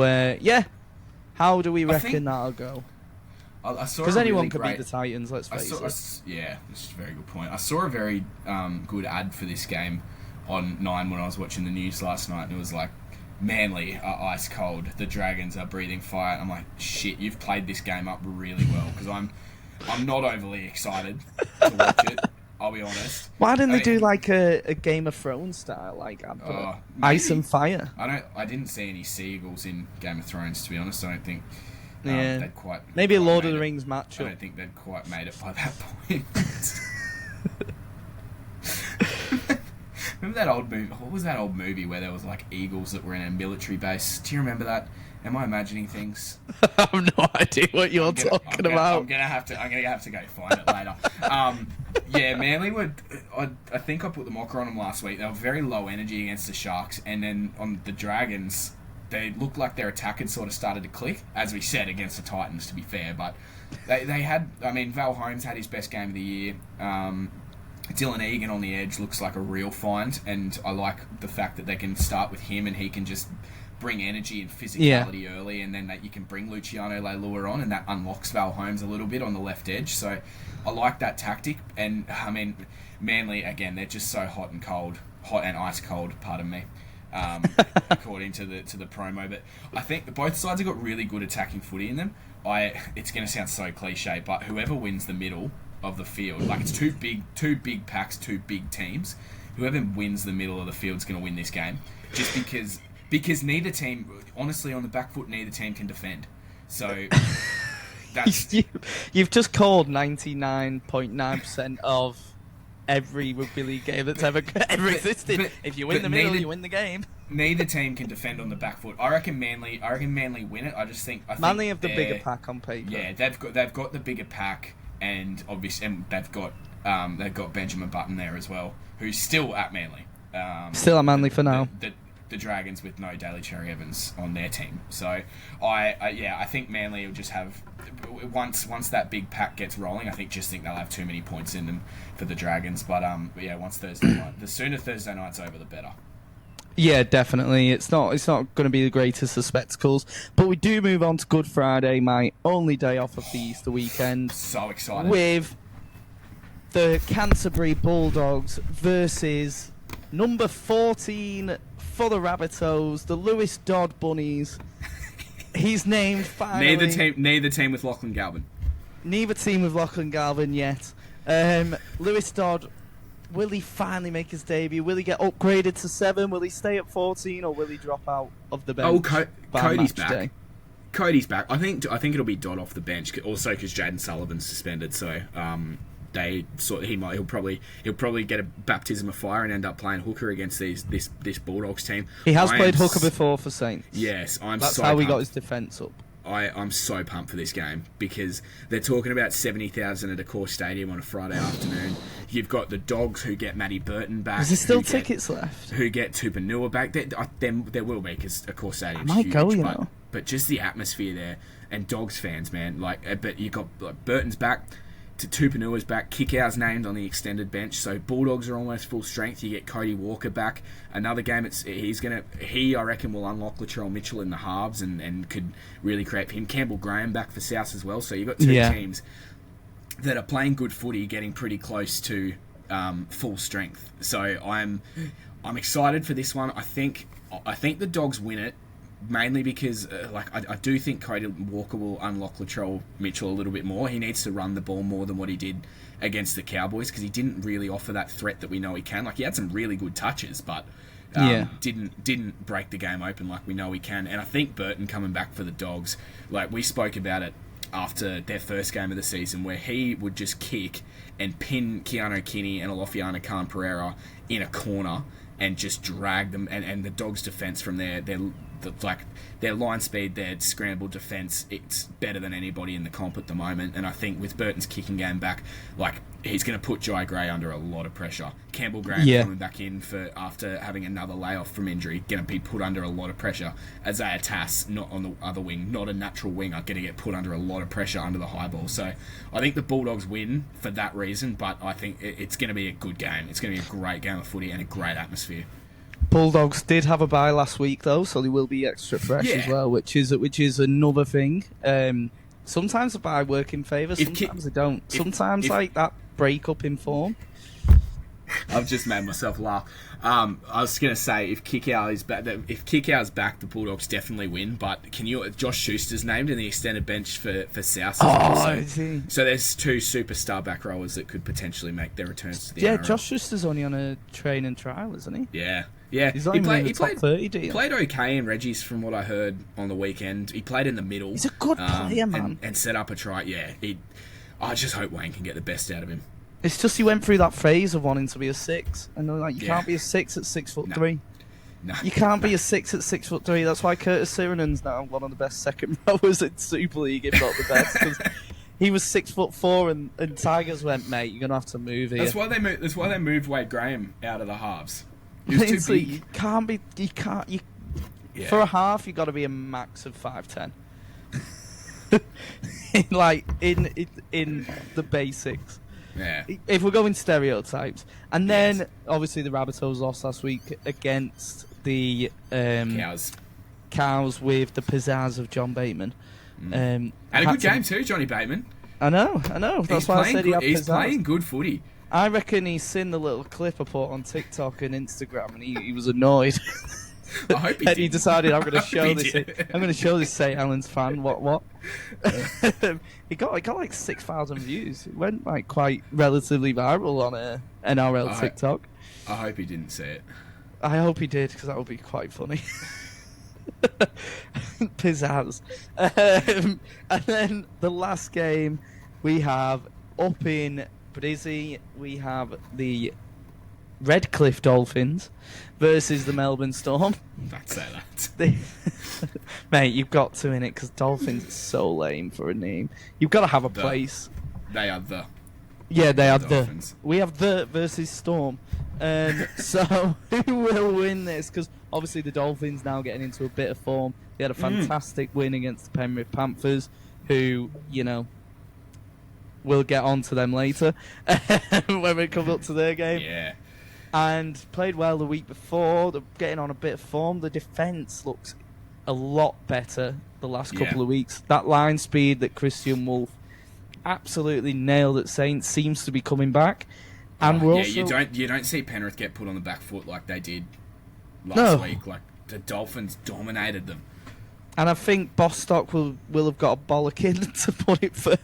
how do we reckon that'll go? Because anyone could beat the Titans, let's face it. That's a very good point. I saw a very good ad for this game on 9 when I was watching the news last night, and it was like, Manly are ice cold, the Dragons are breathing fire. I'm like, shit, you've played this game up really well, because I'm not overly excited to watch it. I'll be honest. Why didn't they do like a Game of Thrones style, like ice and fire? I didn't see any seagulls in Game of Thrones, to be honest. I don't think they'd quite. Maybe a Lord of the Rings match. I don't think they'd quite made it by that point. Remember that old movie? What was that old movie where there was like eagles that were in a military base? Do you remember that? Am I imagining things? I have no idea what you're talking about. I'm gonna have to go find it later. Yeah, Manly would. I think I put the mocker on them last week. They were very low energy against the Sharks, and then on the Dragons, they looked like their attack had sort of started to click, as we said, against the Titans, to be fair. But they had. I mean, Val Holmes had his best game of the year. Dylan Egan on the edge looks like a real find, and I like the fact that they can start with him and he can just bring energy and physicality early, and then that you can bring Luciano Leilua on, and that unlocks Val Holmes a little bit on the left edge. So I like that tactic, and I mean, Manly, again, they're just so hot and ice cold, pardon me, according to the promo. But I think both sides have got really good attacking footy in them. It's going to sound so cliche, but whoever wins the middle of the field, like it's two big packs, two big teams, whoever wins the middle of the field is going to win this game, just because neither team, honestly, on the back foot, neither team can defend. So that's you've just called 99.9% of every rugby league game that's ever existed. But if you win the middle, neither, you win the game. Neither team can defend on the back foot. I reckon Manly win it. I think Manly have the bigger pack on paper. Yeah, they've got the bigger pack, and obviously, and they've got Benjamin Button there as well, who's still at Manly. Still at Manly for now. The Dragons with no Daly Cherry Evans on their team. So I think Manly will just have once that big pack gets rolling. I think they'll have too many points in them for the Dragons. But once Thursday night, the sooner Thursday night's over, the better. Yeah, definitely. It's not going to be the greatest of spectacles, but we do move on to Good Friday, my only day off of the Easter weekend. So excited with the Canterbury Bulldogs versus number 14 for the Rabbitohs, the Lewis Dodd Bunnies. He's named finally. Neither team with Lachlan Galvin. Neither team with Lachlan Galvin yet. Lewis Dodd, will he finally make his debut? Will he get upgraded to 7? Will he stay at 14, or will he drop out of the bench? Cody's back. Day? Cody's back. I think it'll be Dodd off the bench. Also, because Jaden Sullivan's suspended, so he'll probably get a baptism of fire and end up playing hooker against this Bulldogs team. He has played hooker before for Saints. Yes, that's how he got his defence up. I'm so pumped for this game because they're talking about 70,000 at a core stadium on a Friday afternoon. You've got the Dogs who get Matty Burton back. Is there still tickets left? Who get Tupanua back? There will be because a core stadium's huge. I might go, you know. know. But just the atmosphere there and Dogs fans, man. But you got Burton's back. Tupanua's back. Kickout's named on the extended bench, so Bulldogs are almost full strength. You get Cody Walker back. Another game, I reckon will unlock Latrell Mitchell in the halves and could really create for him. Campbell Graham back for South as well. So you've got two teams that are playing good footy, getting pretty close to full strength. So I'm excited for this one. I think the Dogs win it. Mainly because, I do think Cody Walker will unlock Latrell Mitchell a little bit more. He needs to run the ball more than what he did against the Cowboys because he didn't really offer that threat that we know he can. He had some really good touches, but didn't break the game open like we know he can. And I think Burton coming back for the Dogs, we spoke about it after their first game of the season, where he would just kick and pin Keanu Kinney and Alofiana Khan Pereira in a corner and just drag them. And the Dogs' defence from there, their line speed, their scramble defence, it's better than anybody in the comp at the moment. And I think with Burton's kicking game back, he's going to put Jai Gray under a lot of pressure. Campbell Graham coming back in after having another layoff from injury, going to be put under a lot of pressure. Isaiah Tass, not on the other wing, not a natural winger, going to get put under a lot of pressure under the high ball. So I think the Bulldogs win for that reason, but I think it's going to be a good game. It's going to be a great game of footy and a great atmosphere. Bulldogs did have a bye last week though, so they will be extra fresh as well, which is another thing. Sometimes the bye work in favour, sometimes they don't. Sometimes that break up in form. I've just made myself laugh. I was going to say if Kickow is back, the Bulldogs definitely win. But Josh Schuster's named in the extended bench for South. So there's two superstar back rowers that could potentially make their returns to the NRL. Josh Schuster's only on a training trial, isn't he? Yeah. He's not even in the top 30 deal. Played okay in Reggie's from what I heard on the weekend. He played in the middle. He's a good player, man. And set up a try. Yeah. I just hope Wayne can get the best out of him. It's just he went through that phase of wanting to be a 6, and you can't be a 6 at 6'3". No. You can't be a 6 at 6'3". That's why Curtis Sirenen's now one of the best second rowers in Super League, if not the best. Because he was 6'4", and Tigers went, mate, you're gonna have to move here. That's why they moved Wade Graham out of the halves. He was too big. For a half, you got to be a max of 5'10". in the basics. Yeah. If we're going stereotypes. And then, obviously, the Rabbitohs lost last week against the Cows with the pizzazz of John Bateman. And a good game too, Johnny Bateman. I know. That's why I said he's playing good footy. I reckon he's seen the little clip I put on TikTok and Instagram, and he was annoyed. I hope he did. He decided I'm going to show this. I'm going to show this St Helens fan what. He got like 6,000 views. It went quite relatively viral on a NRL TikTok. I hope he didn't see it. I hope he did, because that would be quite funny. Pizzazz. And then the last game we have up in Brizzy, we have the Redcliffe Dolphins versus the Melbourne Storm. Don't say that. Mate, you've got to in it because Dolphins is so lame for a name. You've got to have a place. They are the. Yeah, they are Dolphins. We have the versus Storm. So who will win this? Because obviously the Dolphins now getting into a bit of form. They had a fantastic win against the Penrith Panthers, who, you know, we'll get on to them later when we come up to their game. Yeah. And played well the week before. They're getting on a bit of form. The defence looks a lot better the last couple of weeks. That line speed that Christian Wolf absolutely nailed at Saints seems to be coming back. And we're also... you don't see Penrith get put on the back foot like they did last week. Like the Dolphins dominated them. And I think Bostock will have got a bollocking, to put it fair.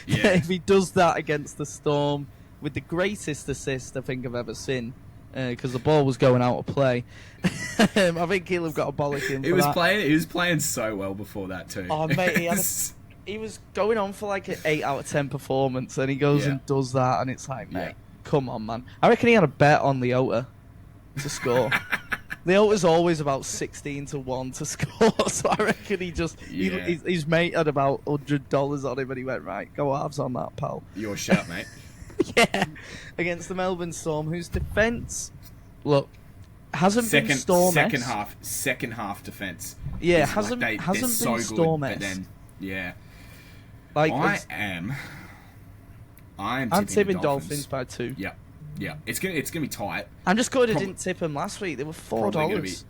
Yeah. If he does that against the Storm with the greatest assist I think I've ever seen, because the ball was going out of play. I think he'll have got a bollocking for that. He was playing so well before that too. Oh mate, he was going on for like an 8 out of 10 performance, and he goes and does that, and it's like, mate, come on, man. I reckon he had a bet on Leota to score. Leota's always about 16-1 to score, so I reckon his mate had about $100 on him, and he went, right, go halves on that, pal. Your shot, mate. Yeah, against the Melbourne Storm, whose defence, look, hasn't been Storm. Second half defence. Yeah, hasn't been Storm. But then, yeah, like I'm tipping Dolphins by 2. Yeah, it's gonna be tight. I'm just glad I didn't tip them last week. They were $4.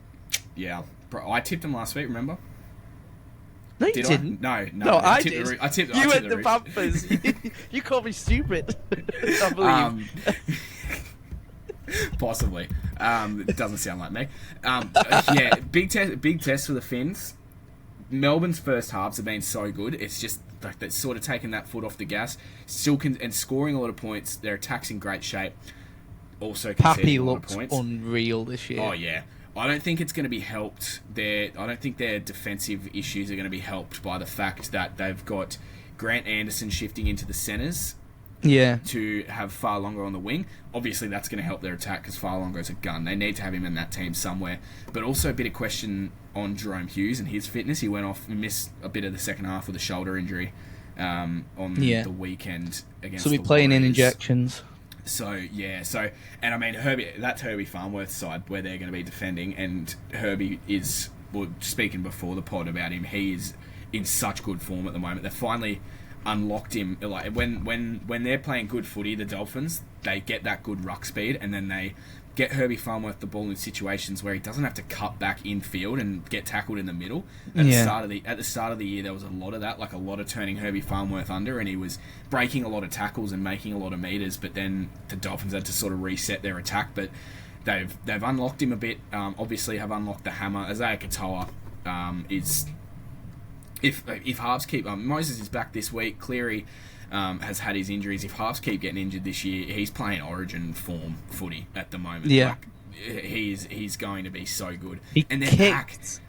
Yeah, I tipped them last week. Remember? No, you didn't. No, I did. I tipped you went the Panthers. You called me stupid. I believe. Possibly. It doesn't sound like me. Yeah, big test for the Finns. Melbourne's first halves have been so good. It's just like that's sort of taken that foot off the gas. And scoring a lot of points. Their attack's in great shape. Also conceding a lot of points. Unreal this year. Oh yeah. I don't think it's going to be helped. I don't think their defensive issues are going to be helped by the fact that they've got Grant Anderson shifting into the centres. Yeah. To have Farlonger on the wing. Obviously, that's going to help their attack because Farlonger's a gun. They need to have him in that team somewhere. But also a bit of question on Jerome Hughes and his fitness. He went off and missed a bit of the second half with a shoulder injury on the weekend against the Warriors. So we're playing in injections. So, and I mean, that's Herbie Farnworth's side where they're going to be defending, and Herbie is, well, speaking before the pod about him, he is in such good form at the moment. They finally unlocked him. Like when they're playing good footy, the Dolphins, they get that good ruck speed, and then they get Herbie Farnworth the ball in situations where he doesn't have to cut back infield and get tackled in the middle. At the start of the year, there was a lot of that, like a lot of turning Herbie Farnworth under, and he was breaking a lot of tackles and making a lot of meters. But then the Dolphins had to sort of reset their attack. But they've unlocked him a bit. Obviously, have unlocked the hammer. Isaiah Katoa is. If halves keep Moses is back this week. Cleary has had his injuries. If halves keep getting injured this year, he's playing Origin form footy at the moment. Yeah, like, he's going to be so good. He kicked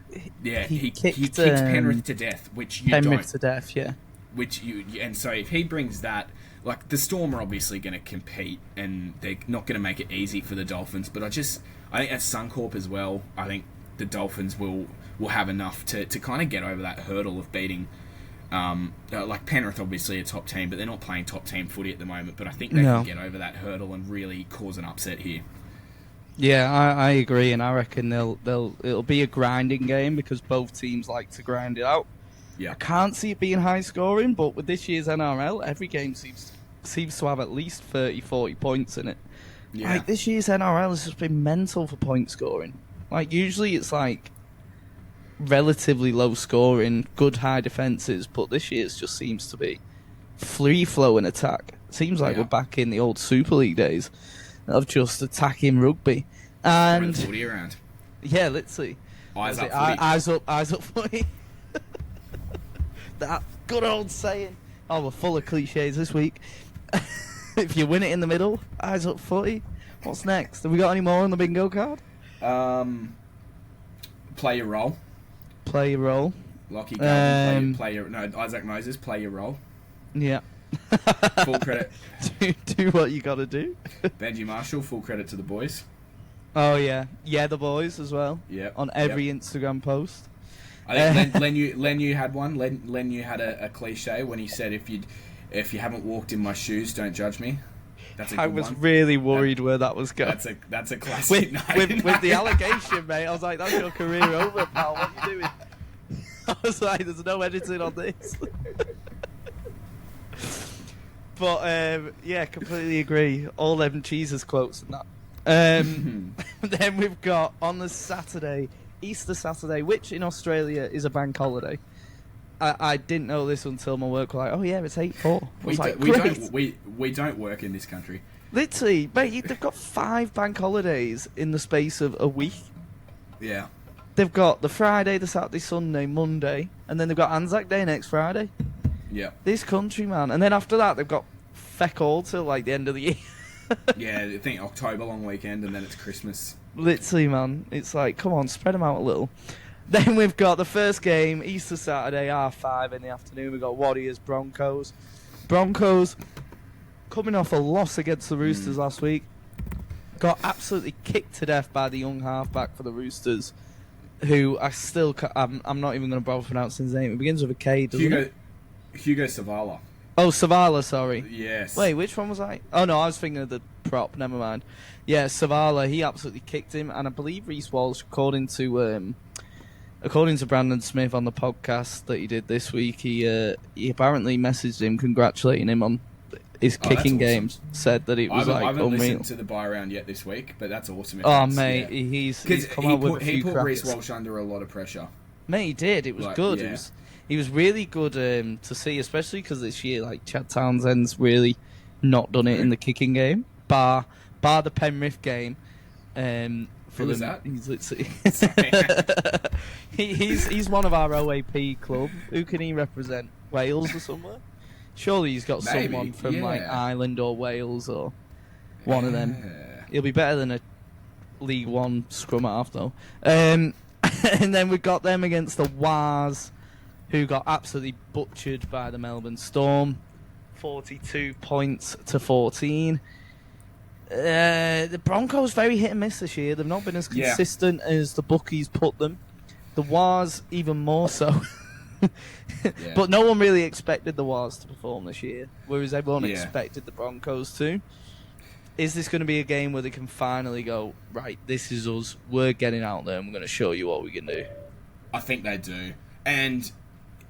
Penrith to death, which you Penrith don't. To death, yeah. And so if he brings that, like the Storm are obviously going to compete, and they're not going to make it easy for the Dolphins. But I think at Suncorp as well, I think the Dolphins will have enough to kind of get over that hurdle of beating. Like Penrith, obviously a top team, but they're not playing top team footy at the moment. But I think they can get over that hurdle and really cause an upset here. Yeah, I agree, and I reckon it'll be a grinding game because both teams like to grind it out. Yeah, I can't see it being high scoring, but with this year's NRL, every game seems to have at least 30-40 points in it. Yeah. Like this year's NRL has just been mental for point scoring. Like usually it's like relatively low scoring, good high defences, but this year's just seems to be free flowing attack. Seems like we're back in the old Super League days of just attacking rugby. And the footy around. Yeah, let's see. Eyes up, footy. Eyes up footy. That good old saying. Oh, we're full of cliches this week. If you win it in the middle, eyes up footy. What's next? Have we got any more on the bingo card? Play your role. Play your role. Lockie Galvin, Isaac Moses, play your role. Yeah. Full credit. do what you got to do. Benji Marshall, full credit to the boys. Oh yeah, the boys as well. Yeah. On every Instagram post. I think Leniu had one. Leniu had a cliche when he said, "If you haven't walked in my shoes, don't judge me." That's a good I was one. really worried where that was going. That's a classic. With the allegation, mate. I was like, "That's your career over, pal. What are you doing?" I was like, "There's no editing on this." But yeah, completely agree. All them Jesus quotes and that. Then we've got on the Saturday, Easter Saturday, which in Australia is a bank holiday. I didn't know this until my work were like, oh yeah, it's 8/4. We don't work in this country. Literally, mate, they've got 5 bank holidays in the space of a week. Yeah. They've got the Friday, the Saturday, Sunday, Monday, and then they've got Anzac Day next Friday. Yeah. This country, man. And then after that, they've got feck all till like the end of the year. Yeah, I think October long weekend, and then it's Christmas. Literally, man. It's like, come on, spread them out a little. Then we've got the first game, Easter Saturday, 5:30 in the afternoon. We've got Warriors, Broncos. Broncos coming off a loss against the Roosters last week. Got absolutely kicked to death by the young halfback for the Roosters, who I'm not even going to bother pronouncing his name. It begins with a K, doesn't it? Hugo Savala. Oh, Savala, sorry. Yes. Wait, which one was I? Oh, no, I was thinking of the prop. Never mind. Yeah, Savala, he absolutely kicked him. And I believe Reece Walsh, according to Brandon Smith on the podcast that he did this week, he apparently messaged him congratulating him on his kicking games. Said that it was I haven't unreal. listened to the buy round yet this week, but that's awesome. Mate, he's come out with a few he put crackers. Reece Walsh under a lot of pressure. Mate, he did. It was good. Yeah. He was really good to see, especially because this year, like, Chad Townsend's really not done it in the kicking game, bar the Penrith game. Who was that? He's literally he's one of our OAP club. Who can he represent? Wales or somewhere? Surely he's got someone from like Ireland or Wales or one of them. He'll be better than a League One scrum half though. And then we got them against the Wars, who got absolutely butchered by the Melbourne Storm, 42 points to 14. The Broncos very hit and miss this year. They've not been as consistent as the bookies put them. The Wars even more so. But no one really expected the Wars to perform this year, whereas everyone expected the Broncos to. Is this going to be a game where they can finally go, right, this is us, we're getting out there and we're going to show you what we can do? I think they do. And,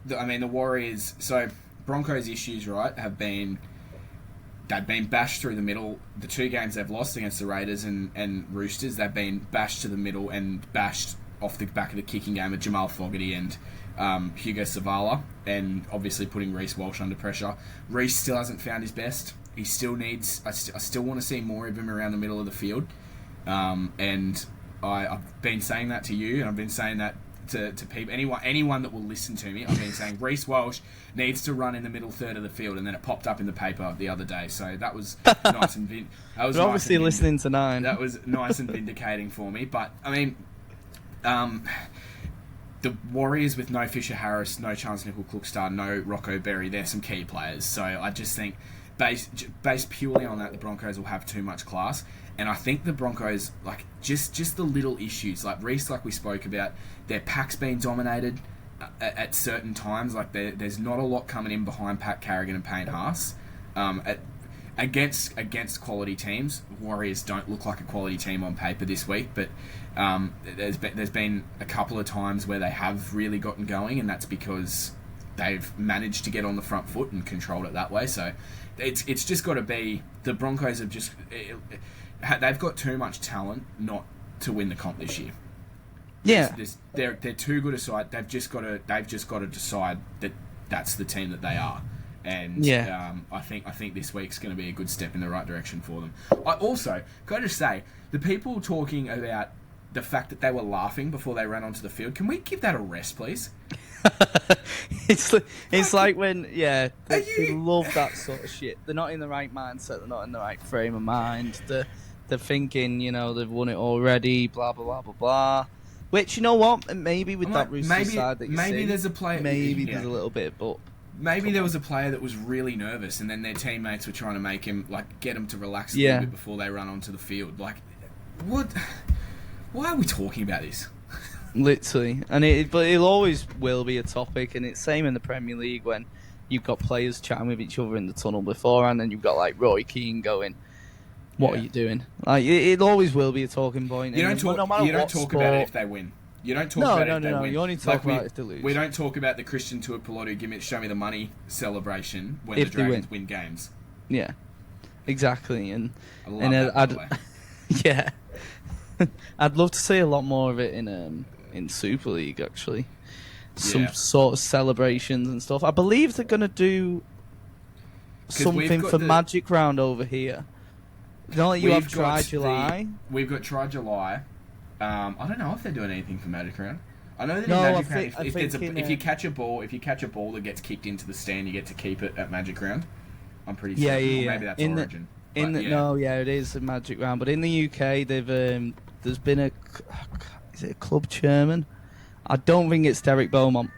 the Warriors... So, Broncos' issues, right, they've been bashed through the middle. The 2 games they've lost against the Raiders and Roosters, they've been bashed to the middle and bashed off the back of the kicking game of Jamal Fogarty and Hugo Savala, and obviously putting Reece Walsh under pressure. Reece still hasn't found his best. He still needs... I still want to see more of him around the middle of the field. And I've been saying that to you, and I've been saying that to people, anyone that will listen to me. I've been saying Reece Walsh needs to run in the middle third of the field, and then it popped up in the paper the other day. So that was nice and You're obviously listening to 9. That was nice and vindicating for me. But the Warriors with no Fisher Harris, no Chance Nickel-Klukstad, no Rocco Berry, they're some key players. So I just think, based purely on that, the Broncos will have too much class. And I think the Broncos, like, just the little issues, like Reece, like we spoke about, their pack's been dominated at certain times. Like, there's not a lot coming in behind Pat Carrigan and Payne Haas. Against quality teams, Warriors don't look like a quality team on paper this week, but there's been a couple of times where they have really gotten going, and that's because they've managed to get on the front foot and controlled it that way. So it's just got to be, the Broncos have just... they've got too much talent not to win the comp this year. Yeah, they're too good a side. They've just got to decide that that's the team that they are. And I think this week's going to be a good step in the right direction for them. I also got to say, the people talking about the fact that they were laughing before they ran onto the field, can we give that a rest, please? It's like when they love that sort of shit. They're not in the right mindset. They're not in the right frame of mind. They're thinking, they've won it already. Blah blah blah blah blah. Which, you know what? Maybe with that Roosters side that you're maybe seeing, there's a play. Maybe there's a little bit, but maybe there was a player that was really nervous, and then their teammates were trying to make him get him to relax a little bit before they run onto the field. Like, what? Why are we talking about this? Literally, but it always will be a topic, and it's same in the Premier League when you've got players chatting with each other in the tunnel beforehand, and you've got like Roy Keane going, "What are you doing?" Like it always will be a talking point. You don't talk. No you don't talk about it if they win. You don't talk about it if they win. You only talk about it if they lose. We don't talk about the Christian Tuipulotu show me the money celebration when the Dragons win games. Yeah, exactly. And I love that. Yeah, I'd love to see a lot more of it in Super League, actually. Some sort of celebrations and stuff. I believe they're going to do something for Magic Round over here. You know, like you have Try July. We've got Try July. I don't know if they're doing anything for Magic Round. I know that in Magic Round, if you catch a ball that gets kicked into the stand, you get to keep it at Magic Round. I'm pretty sure. Yeah. Maybe that's Origin. It is a Magic Round. But in the UK, they've there's been is it a club chairman? I don't think it's Derek Beaumont.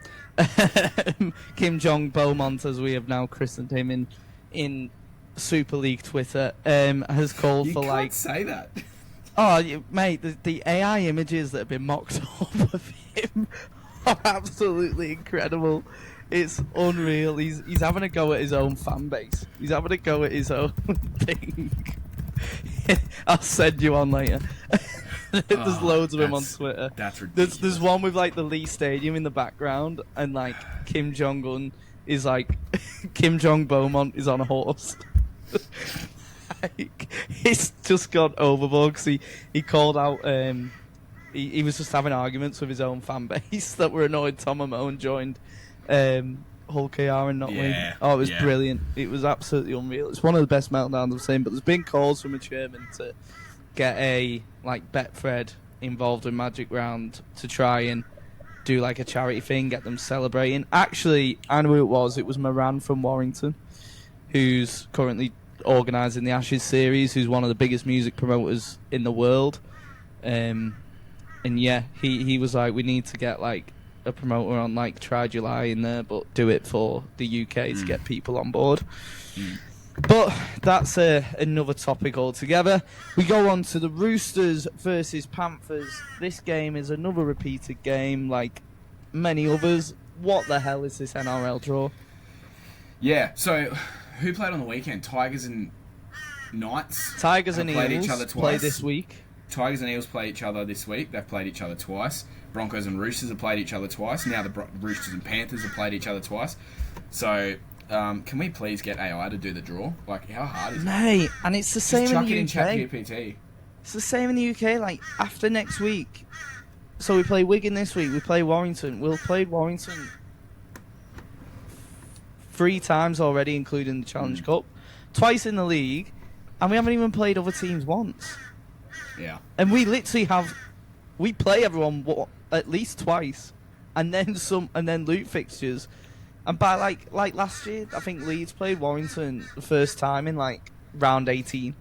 Kim Jong Beaumont, as we have now christened him in Super League Twitter, has called for like. You can't say that. Oh, mate, the AI images that have been mocked up of him are absolutely incredible. It's unreal. He's having a go at his own fan base. He's having a go at his own thing. I'll send you on later. There's loads of him on Twitter. That's ridiculous. There's one with like the Lee Stadium in the background, and like Kim Jong Un is like Kim Jong Beaumont is on a horse. Like, he's just gone overboard because he called out. He was just having arguments with his own fan base that were annoyed Tom Amone joined Hull KR and not win. Oh, it was brilliant. It was absolutely unreal. It's one of the best meltdowns I've seen. But there's been calls from a chairman to get Betfred involved in Magic Round to try and do like a charity thing, get them celebrating. Actually, I know who it was. It was Moran from Warrington, who's currently organising the Ashes series, who's one of the biggest music promoters in the world. And yeah, he was like, we need to get like a promoter on like Try July in there, but do it for the UK to get people on board. But that's another topic altogether. We go on to the Roosters versus Panthers. This game is another repeated game like many others. What the hell is this NRL draw? Yeah, so who played on the weekend? Tigers and Knights? Tigers and played Eels each other twice. play this week. Tigers and Eels play each other this week. They've played each other twice. Broncos and Roosters have played each other twice. Now the Roosters and Panthers have played each other twice. So, can we please get AI to do the draw? Like, how hard is it? Mate, and it's the same in the UK. ChatGPT. It's the same in the UK. Like, after next week, so we play Wigan this week. We play Warrington. We'll play Warrington 3 times already, including the Challenge Cup, twice in the league, and we haven't even played other teams once. Yeah. And we literally we play everyone at least twice, and then loot fixtures. And by like last year, I think Leeds played Warrington the first time in like round 18,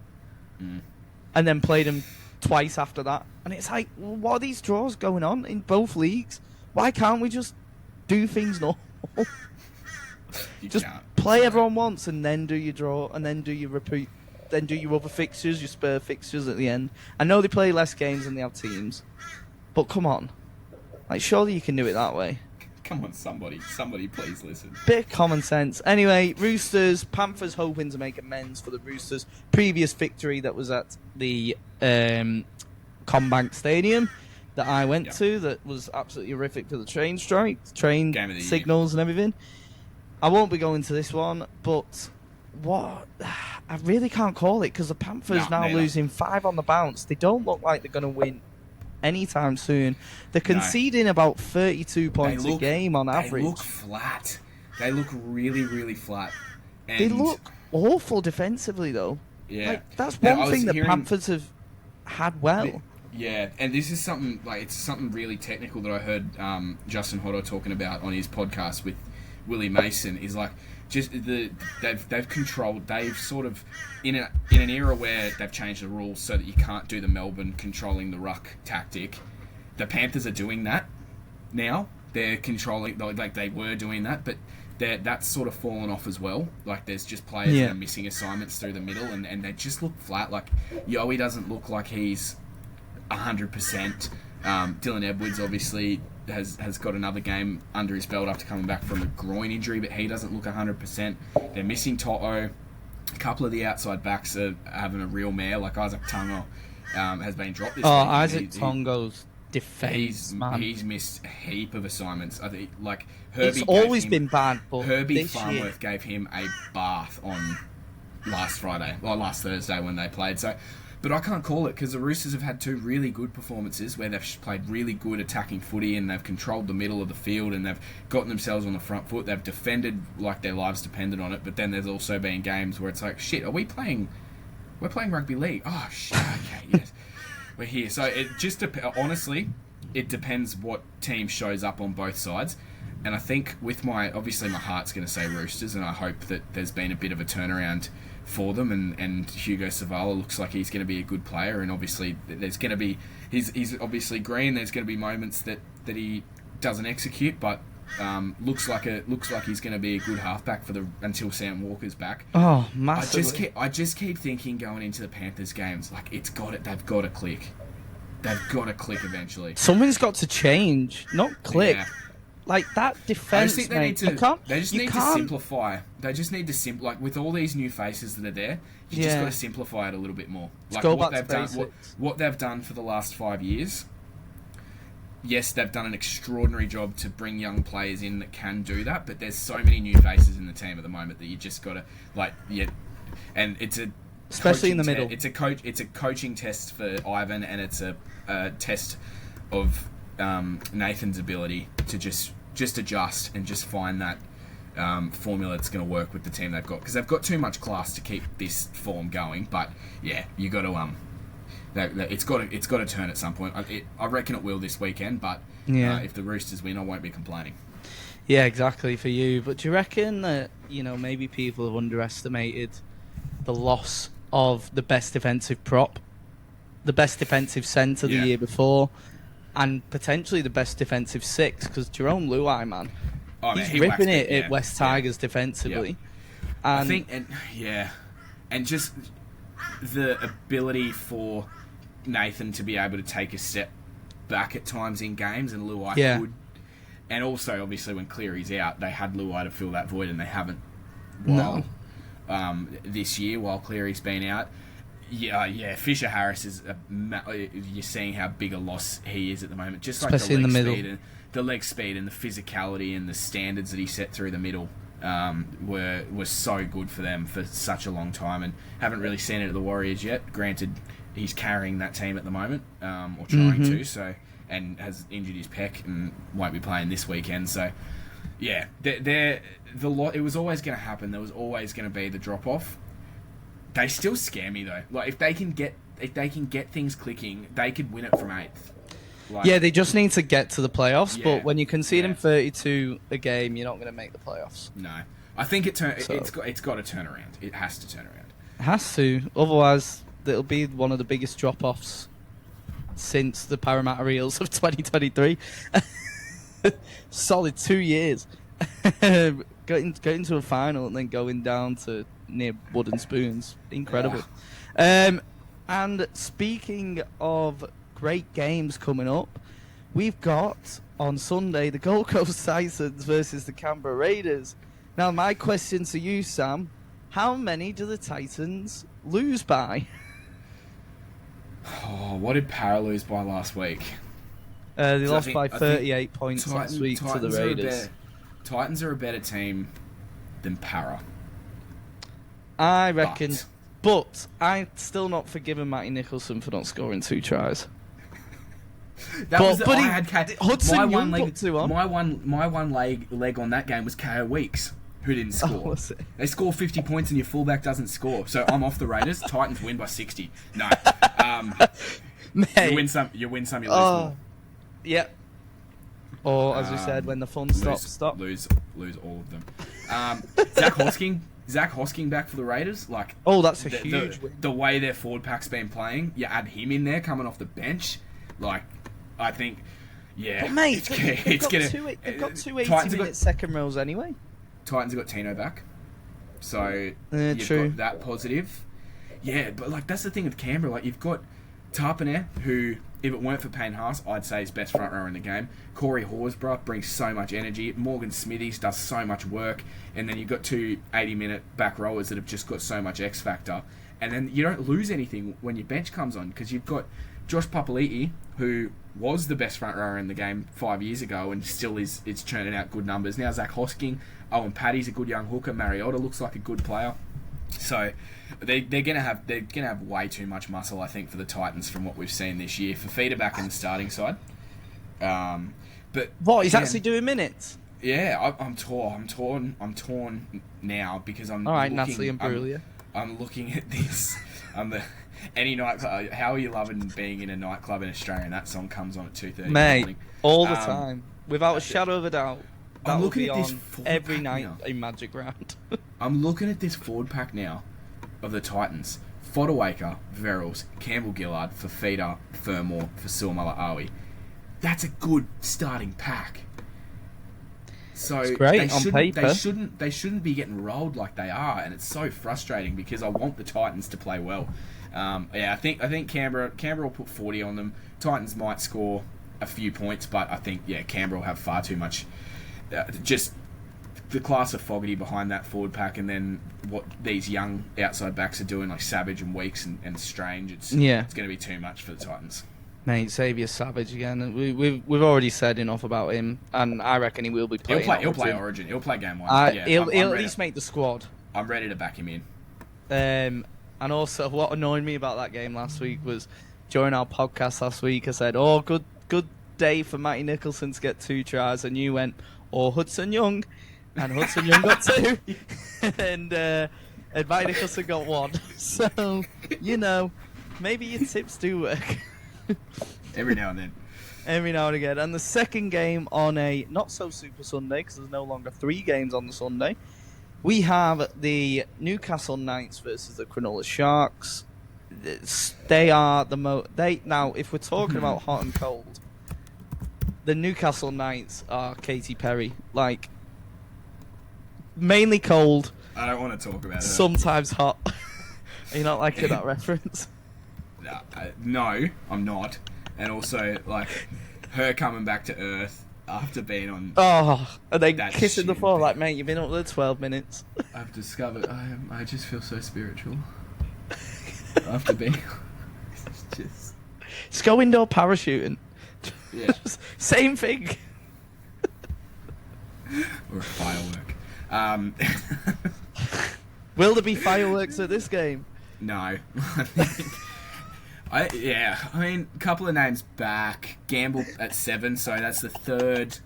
and then played them twice after that. And it's like, what are these draws going on in both leagues? Why can't we just do things normal? Just play everyone once and then do your draw and then do your repeat, then do your other fixtures, your spare fixtures at the end. I know they play less games than they have teams, but come on, like surely you can do it that way. Come on, somebody please listen. Bit of common sense. Anyway, Roosters, Panthers hoping to make amends for the Roosters' previous victory that was at the Combank Stadium that I went to, that was absolutely horrific for the train strike, train signals and everything. I won't be going to this one, but what I really can't call it because the Panthers now losing 5 on the bounce. They don't look like they're going to win anytime soon. They're conceding about 32 points a game on average. They look flat. They look really, really flat. And they look awful defensively, though. Yeah, like, that's one thing that Panthers have had well. Yeah, and this is something it's something really technical that I heard Justin Hodder talking about on his podcast with Willie Mason. Is like just they've controlled. They've sort of in an era where they've changed the rules so that you can't do the Melbourne controlling the ruck tactic. The Panthers are doing that now. They're controlling, like they were doing that, but that's sort of fallen off as well. Like, there's just players that are missing assignments through the middle, and they just look flat. Like, Yowie doesn't look like he's 100%. Dylan Edwards obviously has got another game under his belt after coming back from a groin injury, but he doesn't look 100%. They're missing Toto. A couple of the outside backs are having a real mare. Like Isaac Tungo has been dropped this week. Isaac Tongo's defence, man. He's missed a heap of assignments. I think, like, Herbie. It's always been bad, but Herbie Farnworth gave him a bath on last Thursday when they played. So, but I can't call it because the Roosters have had two really good performances where they've played really good attacking footy and they've controlled the middle of the field and they've gotten themselves on the front foot. They've defended like their lives depended on it. But then there's also been games where it's like, shit, are we playing? We're playing rugby league. Oh shit. Okay, yes. We're here. So it just honestly, it depends what team shows up on both sides. And I think with obviously my heart's going to say Roosters, and I hope that there's been a bit of a turnaround for them. And Hugo Savala looks like he's going to be a good player. And obviously there's going to be he's obviously green. There's going to be moments that he doesn't execute, but looks like he's going to be a good halfback until Sam Walker's back. Oh, massively. I just keep thinking going into the Panthers games, like they've got to click. They've got to click eventually. Something's got to change, not click. Yeah. Like that defense, they need to simplify. They just need to like with all these new faces that are there. You just got to simplify it a little bit more. Like what they've done for the last 5 years. Yes, they've done an extraordinary job to bring young players in that can do that. But there's so many new faces in the team at the moment that you just got to and it's especially in the middle. It's a coaching test for Ivan, and it's a test of Nathan's ability to just adjust and just find that formula that's going to work with the team they've got, because they've got too much class to keep this form going. But yeah, you got to it's got to turn at some point. I reckon it will this weekend, but if the Roosters win, I won't be complaining. Yeah, exactly for you. But do you reckon that maybe people have underestimated the loss of the best defensive prop, the best defensive centre the year before, and potentially the best defensive six? Because Jerome Luai, man, he's ripping it at West Tigers defensively. Yeah. I think, and just the ability for Nathan to be able to take a step back at times in games, and Luai could. And also, obviously, when Cleary's out, they had Luai to fill that void, and they haven't. This year, while Cleary's been out. Yeah. Fisher Harris is you're seeing how big a loss he is at the moment. Just like especially in the middle, the leg speed and the physicality and the standards that he set through the middle were so good for them for such a long time, and haven't really seen it at the Warriors yet. Granted, he's carrying that team at the moment, or trying to. So, and has injured his pec and won't be playing this weekend. So, yeah, it was always going to happen. There was always going to be the drop off. They still scare me though. Like if they can get things clicking, they could win it from 8th. They just need to get to the playoffs. Yeah, but when you concede them 32 a game, you're not going to make the playoffs. No, I think it's got to turn around. It has to turn around. It has to. Otherwise, it'll be one of the biggest drop offs since the Parramatta Eels of 2023. Solid 2 years. Getting to a final and then going down to near wooden spoons. Incredible. And speaking of great games coming up, we've got on Sunday the Gold Coast Titans versus the Canberra Raiders. Now my question to you, Sam, how many do the Titans lose by? What did Para lose by last week? They lost by 38 points last week to the Raiders. Titans are a better team than Para. I reckon, but I'm still not forgiving Matty Nicholson for not scoring 2 tries. Hudson Young put 2 on. My one leg on that game was KO Weeks, who didn't score. They score 50 points and your fullback doesn't score, so I'm off the Raiders. Titans win by 60. No, you win some, you lose more. Yeah. Or as we said, when the fun stops. Lose all of them. Zach Hosking back for the Raiders. That's a huge win. The way their forward pack's been playing, you add him in there coming off the bench. I think, But mate, they've got two 80-minute second rows anyway. Titans have got Tino back, so you've true. got that positive. Yeah, but like that's the thing with Canberra. Like you've got Tarpanet, who, if it weren't for Payne Haas, I'd say is best front rower in the game. Corey Horsburgh brings so much energy. Morgan Smithies does so much work. And then you've got two 80-minute back rowers that have just got so much X factor. And then you don't lose anything when your bench comes on, because you've got Josh Papali'i, who was the best front rower in the game 5 years ago and still is churning out good numbers. Now Zach Hosking, Owen Paddy's a good young hooker. Mariota looks like a good player. So they're gonna have way too much muscle, I think, for the Titans from what we've seen this year. Fafita back in the starting side, but What, he's actually doing minutes? Yeah, I'm torn now because I'm all right, looking, Natalie and Brulia. I'm looking at this. Any night. How are you loving being in a nightclub in Australia and that song comes on at 2:30? Mate, all the time, without a shadow of a doubt. I'm looking at this every night now. in Magic Round. I'm looking at this forward pack now of the Titans. Fodawaker, Verrills, Campbell Gillard, Fafita, Fermor, Fasilmala Awi. That's a good starting pack. So it's great on paper. They shouldn't be getting rolled like they are, and it's so frustrating because I want the Titans to play well. I think Canberra will put 40 on them. Titans might score a few points, but I think Canberra will have far too much. Just the class of Fogarty behind that forward pack, and then what these young outside backs are doing, like Savage and Weeks and Strange. It's going to be too much for the Titans. Mate, Xavier Savage again. We've already said enough about him, and I reckon he will be playing. He'll play Origin. He'll play game 1. He'll at least make the squad. I'm ready to back him in. And also, what annoyed me about that game last week was during our podcast last week, I said, "Oh, good day for Matty Nicholson to get 2 tries," and you went, "Oh, Hudson Young," and Hudson Young got 2, and Matty Nicholson got 1. So maybe your tips do work. Every now and then. Every now and again. And the second game on a not-so-super Sunday, because there's no longer 3 games on the Sunday, we have the Newcastle Knights versus the Cronulla Sharks. They are the now, if we're talking about hot and cold, the Newcastle Knights are Katy Perry. Like, mainly cold. I don't want to talk about it. Sometimes hot. Are you not liking that reference? No, I'm not. And also, like, her coming back to Earth after being on... Oh, and then kissing the floor like, mate, you've been up there 12 minutes. I've discovered I just feel so spiritual. After being... Just go indoor parachuting. Yeah. Same thing. Or a firework. Will there be fireworks at this game? No. I mean, a couple of names back. Gamble at 7, so that's the third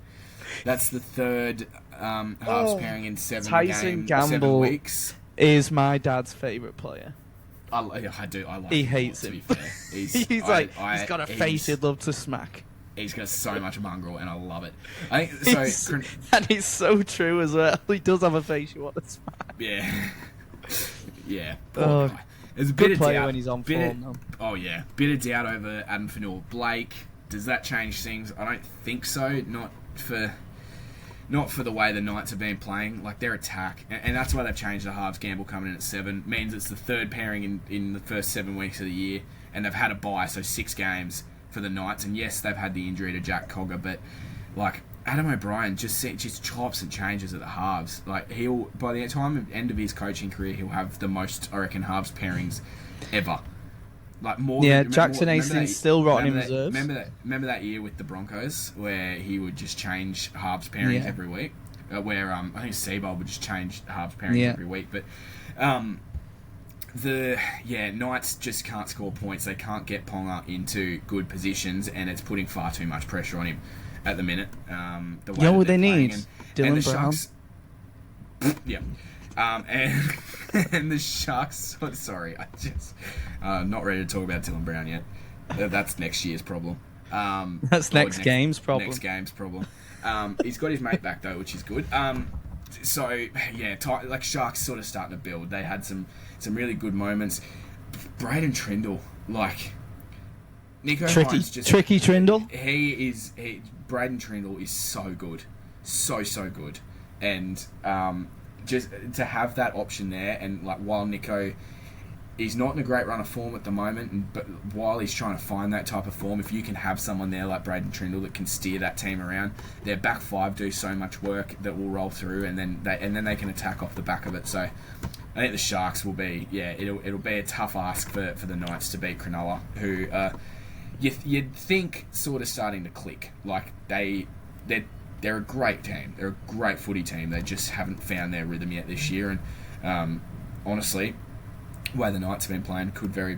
halves pairing in 7 Tyson games, 7 weeks. Is my dad's favourite player. I like he him hates a lot, him. to be fair. He's got a face he'd love to smack. He's got so much mongrel, and I love it. I think so. And it's so true as well. He does have a face you want to smack. Yeah. Yeah. Poor guy. There's a bit of player doubt when he's on form, though. Oh yeah, bit of doubt over Adam Fanua-Blake. Does that change things? I don't think so. Not for the way the Knights have been playing. Like their attack, and that's why they've changed the halves. Gamble coming in at 7 means it's the third pairing in the first 7 weeks of the year, and they've had a bye, so 6 games for the Knights. And yes, they've had the injury to Jack Cogger, but like Adam O'Brien just chops and changes at the halves. Like he'll, by the end of his coaching career, he'll have the most, I reckon, halves pairings ever. Like more. Yeah, than, Jackson Hastings still rotting in reserves. Remember that year with the Broncos where he would just change halves pairings every week. Where I think Seabold would just change halves pairings every week. But Knights just can't score points. They can't get Ponga into good positions, and it's putting far too much pressure on him at the minute. The way what they need? Dylan the Brown. Sharks, yeah. And the Sharks. Sorry, I just not ready to talk about Dylan Brown yet. That's next year's problem. That's next game's problem. Next game's problem. He's got his mate back though, which is good. So yeah, like Sharks sort of starting to build. They had some really good moments. Braden Trindle, like Nico Hines, tricky Trindle. Braden Trindle is so good, so good. and just to have that option there, and like while Nico. He's not in a great run of form at the moment, but while he's trying to find that type of form, if you can have someone there like Braden Trindle that can steer that team around, their back five do so much work that will roll through, and then they can attack off the back of it. So I think the Sharks will be, it'll be a tough ask for the Knights to beat Cronulla, who you'd think sort of starting to click. Like they're a great team, they're a great footy team. They just haven't found their rhythm yet this year, and honestly. The way the Knights have been playing could very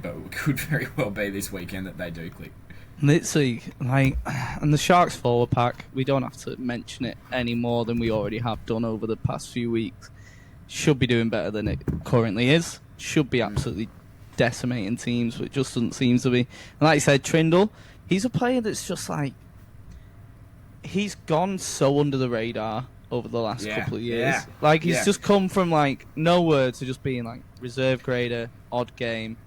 well be this weekend that they do click. Literally, and the Sharks forward pack, we don't have to mention it any more than we already have done over the past few weeks. Should be doing better than it currently is. Should be absolutely decimating teams, but it just doesn't seem to be. And like you said, Trindle, he's a player that's just like, he's gone so under the radar over the last couple of years. Like, he's just come from, like, nowhere to just being, like, reserve grader, odd game.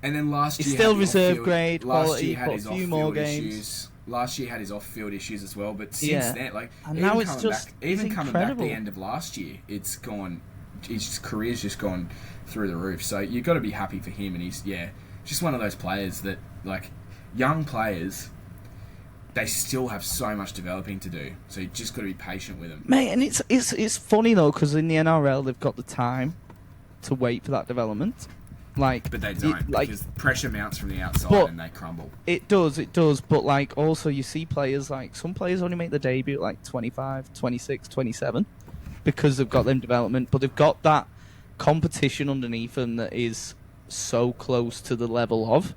And then last year... He's still reserve grade, quality, but a few more games. Last year had his off-field issues as well, but since then, like... And now it's just... Even coming back the end of last year, it's gone... His career's just gone through the roof. So you've got to be happy for him, and he's, just one of those players that, like, young players... They still have so much developing to do, so you just got to be patient with them, mate. And it's funny though, because in the NRL they've got the time to wait for that development, like. But they don't, because pressure mounts from the outside and they crumble. It does, but like also you see players like some players only make the debut at like 25, 26, 27, because they've got them development, but they've got that competition underneath them that is so close to the level of.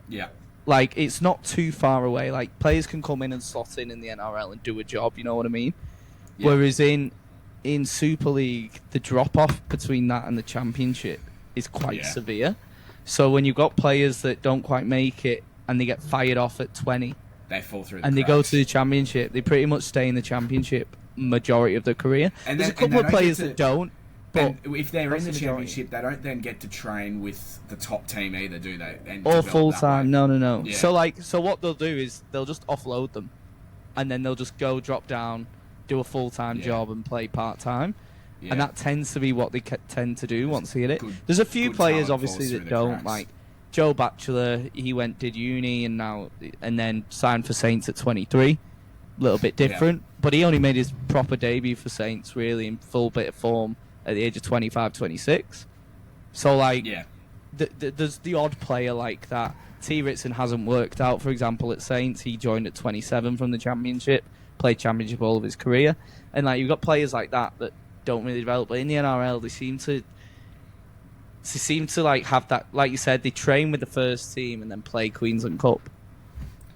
Yeah. Like, it's not too far away. Like, players can come in and slot in the NRL and do a job, you know what I mean? Yeah. Whereas in Super League, the drop-off between that and the Championship is quite severe. So when you've got players that don't quite make it and they get fired off at 20... They fall through and cracks. They go to the Championship, they pretty much stay in the Championship majority of their career. And there's a couple of players that don't. But if they're in the Championship, they don't then get to train with the top team either, do they? Or full-time, no. Yeah. So what they'll do is they'll just offload them, and then they'll just go drop down, do a full-time job and play part-time. Yeah. And that tends to be what they tend to do once they get it. There's a few players, obviously, that don't. Cracks. Like Joe Batchelor, he did uni and then signed for Saints at 23. A little bit different. But he only made his proper debut for Saints, really, in full bit of form at the age of 25, 26. So, like, there's the odd player like that. T. Ritson hasn't worked out, for example, at Saints. He joined at 27 from the Championship, played Championship all of his career. And, like, you've got players like that don't really develop. But in the NRL, they seem to like, have that, like you said, they train with the first team and then play Queensland Cup.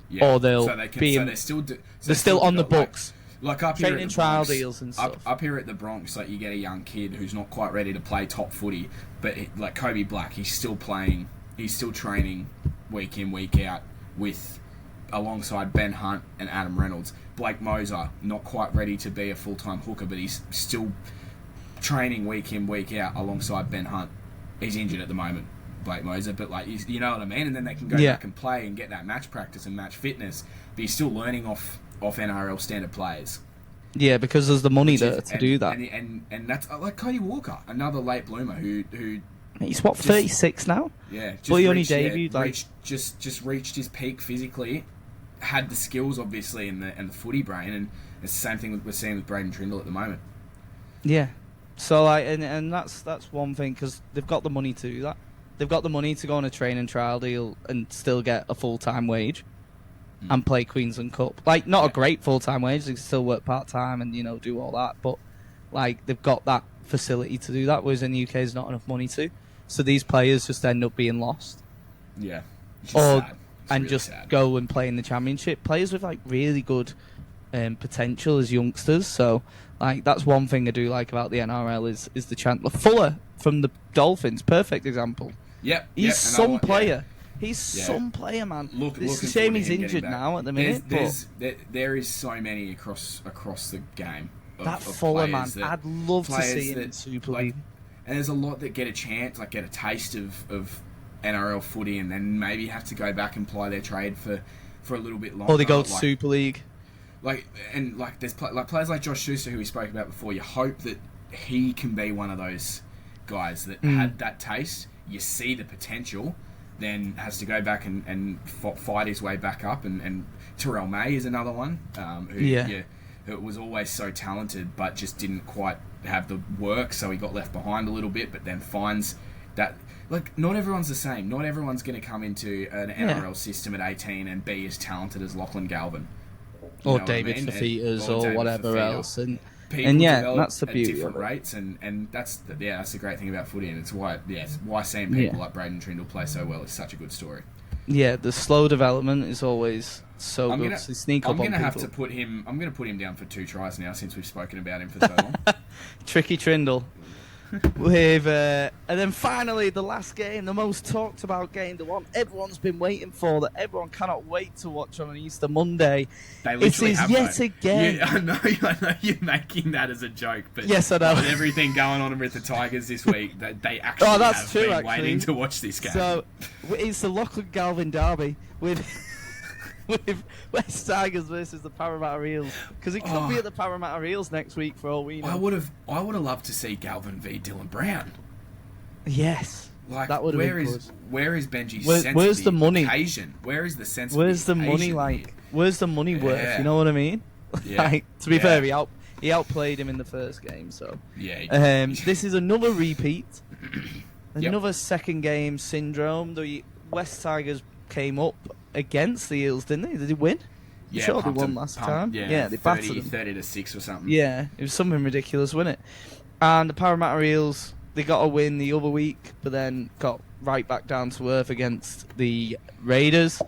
Yeah. Or they're still on the books. Like up here at trial deals and stuff. Up here at the Bronx, like you get a young kid who's not quite ready to play top footy, but like Kobe Black, he's still playing, he's still training week in, week out alongside Ben Hunt and Adam Reynolds. Blake Moser, not quite ready to be a full-time hooker, but he's still training week in, week out alongside Ben Hunt. He's injured at the moment, Blake Moser, but like you know what I mean. And then they can go back and play and get that match practice and match fitness, but he's still learning off NRL standard players. Yeah, because there's the money to do that. And that's like Cody Walker, another late bloomer who he's 36 now. Yeah, but he only debuted just reached his peak physically, had the skills obviously and the footy brain, and it's the same thing we're seeing with Braden Trindle at the moment. Yeah, so like and that's one thing, because they've got the money to do that. They've got the money to go on a training trial deal and still get a full-time wage. And play Queensland Cup. Like, not a great full-time wage, they can still work part-time and, do all that, but, like, they've got that facility to do that, whereas in the UK there's not enough money to. So these players just end up being lost. Yeah. Go and play in the Championship. Players with, like, really good potential as youngsters, so, like, that's one thing I do like about the NRL is the Chandler Fuller from the Dolphins, perfect example. Yep. He's some player. He's some player, man. It's a shame he's injured now at the minute. There is so many across the game. That Fuller, man, I'd love to see him in Super League. And there's a lot that get a chance, like get a taste of NRL footy, and then maybe have to go back and ply their trade for a little bit longer. Or they go to Super League. There's players like Josh Schuster, who we spoke about before. You hope that he can be one of those guys that had that taste. You see the potential, then has to go back and fight his way back up. And Terrell May is another one who was always so talented, but just didn't quite have the work, so he got left behind a little bit, but then finds that... not everyone's the same. Not everyone's going to come into an NRL system at 18 and be as talented as Lachlan Galvin. Or David Fafitas or whatever else. And develop that's the beauty at different of it. rates, and that's the great thing about footy, and it's why seeing people like Braden Trindle play so well is such a good story. Yeah, the slow development is always so good. I'm going to put him down for 2 tries now, since we've spoken about him for so long. Tricky Trindle. And then finally, the last game, the most talked about game, the one everyone's been waiting for, that everyone cannot wait to watch on an Easter Monday. They literally have yet again. Yeah, I know you're making that as a joke, but yes, I know. With everything going on with the Tigers this week, they actually been waiting to watch this game. So it's the Lachlan Galvin derby with West Tigers versus the Parramatta Eels, because it could be at the Parramatta Eels next week for all we know. I would have loved to see Galvin v Dylan Brown. Yes, that would have been good. Where is Benji's sense where's of the money? occasion? Where is the sense? Where's of the money? Where's the money worth? You know what I mean? Yeah. To be fair, he outplayed him in the first game, so yeah. This is another repeat, another second game syndrome. The West Tigers came up against the Eels, didn't they? Did they win? Yeah, sure they won last time. Yeah, they battered them 30-6 or something. Yeah, it was something ridiculous, wasn't it? And the Parramatta Eels, they got a win the other week, but then got right back down to earth against the Raiders.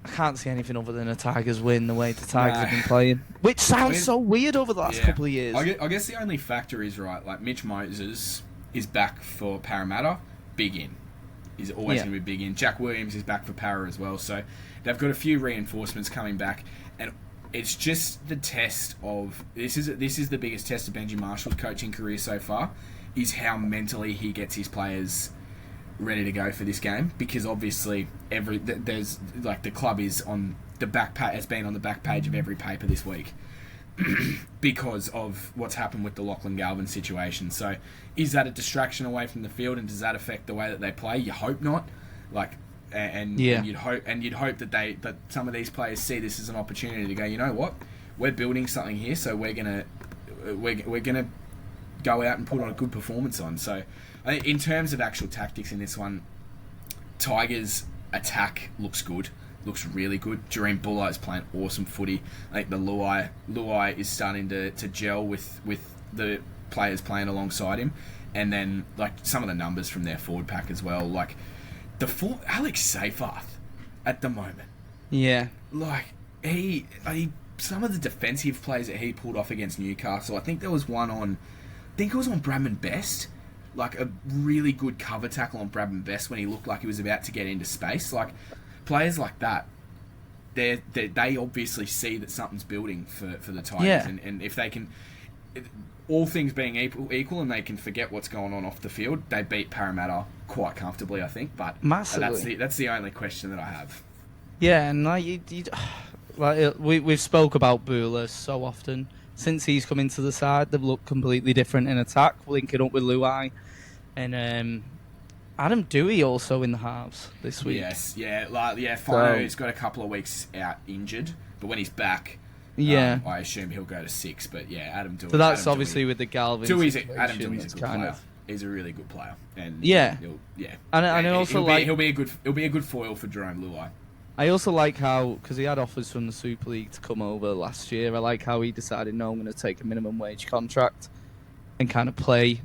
I can't see anything other than a Tigers win the way the Tigers have been playing, which sounds so weird over the last couple of years. I guess the only factor is, Mitch Moses is back for Parramatta, big in. Is always going to be big in. Jack Williams is back for Para as well, so they've got a few reinforcements coming back, and it's just the test of this is the biggest test of Benji Marshall's coaching career so far, is how mentally he gets his players ready to go for this game, because obviously there's the club is on the back page, has been on the back page of every paper this week. Because of what's happened with the Lachlan Galvin situation. So is that a distraction away from the field, and does that affect the way that they play? You hope not. And you'd hope that some of these players see this as an opportunity to go, you know what, we're building something here, so we're gonna go out and put on a good performance on. So in terms of actual tactics in this one, Tigers attack looks good. Looks really good. Jareem Buller is playing awesome footy. I think the Luai is starting to gel with the players playing alongside him, and then some of the numbers from their forward pack as well. Alex Seyfarth at the moment. Yeah. He some of the defensive plays that he pulled off against Newcastle. I think there was one on. I think it was on Bradman Best. A really good cover tackle on Bradman Best when he looked like he was about to get into space. Players like that, they obviously see that something's building for the Tigers, and if they can, all things being equal, and they can forget what's going on off the field, they beat Parramatta quite comfortably, I think. But massively. That's the only question that I have. Yeah, and we've spoke about Buller so often since he's come into the side. They've looked completely different in attack, linking up with Luai, and Adam Dewey also in the halves this week. Yes, Fino's got a couple of weeks out injured, but when he's back, I assume he'll go to 6. But Adam Dewey. So that's obviously with the Galvin. Adam Dewey's a good player. He's a really good player, and he'll be a good foil for Jerome Luai. I also like how, because he had offers from the Super League to come over last year, I like how he decided, no, I'm going to take a minimum wage contract and kind of play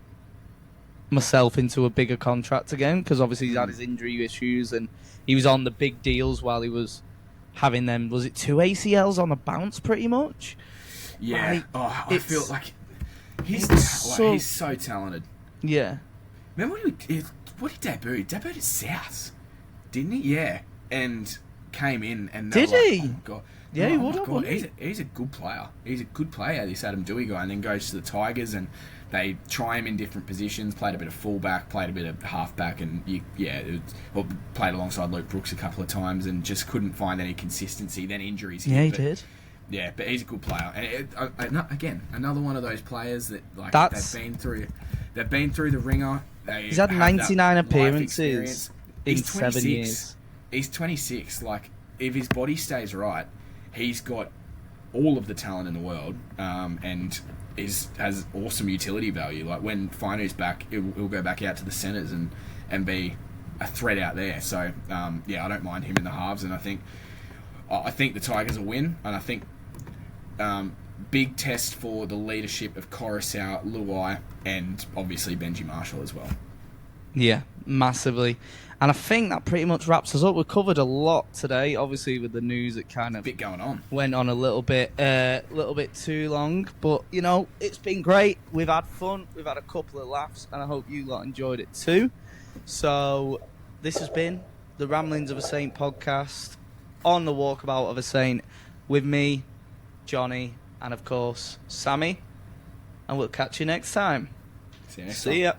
myself into a bigger contract again, because obviously he's had his injury issues and he was on the big deals while he was having them, was it 2 ACLs on a bounce pretty much? Yeah. I feel like he's so talented. Yeah. Remember what he debuted? He debuted at South, didn't he? Yeah. And came in and did he? Oh my God. Yeah, he would have. He's a good player. He's a good player, this Adam Dewey guy, and then goes to the Tigers and they try him in different positions, played a bit of fullback, played a bit of halfback, and played alongside Luke Brooks a couple of times and just couldn't find any consistency. Then injuries hit. Yeah, he did. Yeah, but he's a good player, and again, another one of those players that like they've been through the ringer. He's had 99 appearances in 7 years. He's 26. Like, if his body stays right, he's got all of the talent in the world, and has awesome utility value. Like, when Finu's back, he'll go back out to the centres and be a threat out there. So, yeah, I don't mind him in the halves, and I think the Tigers will win, and I think big test for the leadership of Coruscant, Luai, and obviously Benji Marshall as well. Yeah, massively. And I think that pretty much wraps us up. We covered a lot today, obviously with the news it kind of bit going on. Went on a little bit too long, but you know, it's been great. We've had fun, we've had a couple of laughs, and I hope you lot enjoyed it too. So this has been the Ramblings of a Saint podcast on the Walkabout of a Saint with me, Johnny, and of course Sammy, and we'll catch you next time. See you next time. See ya.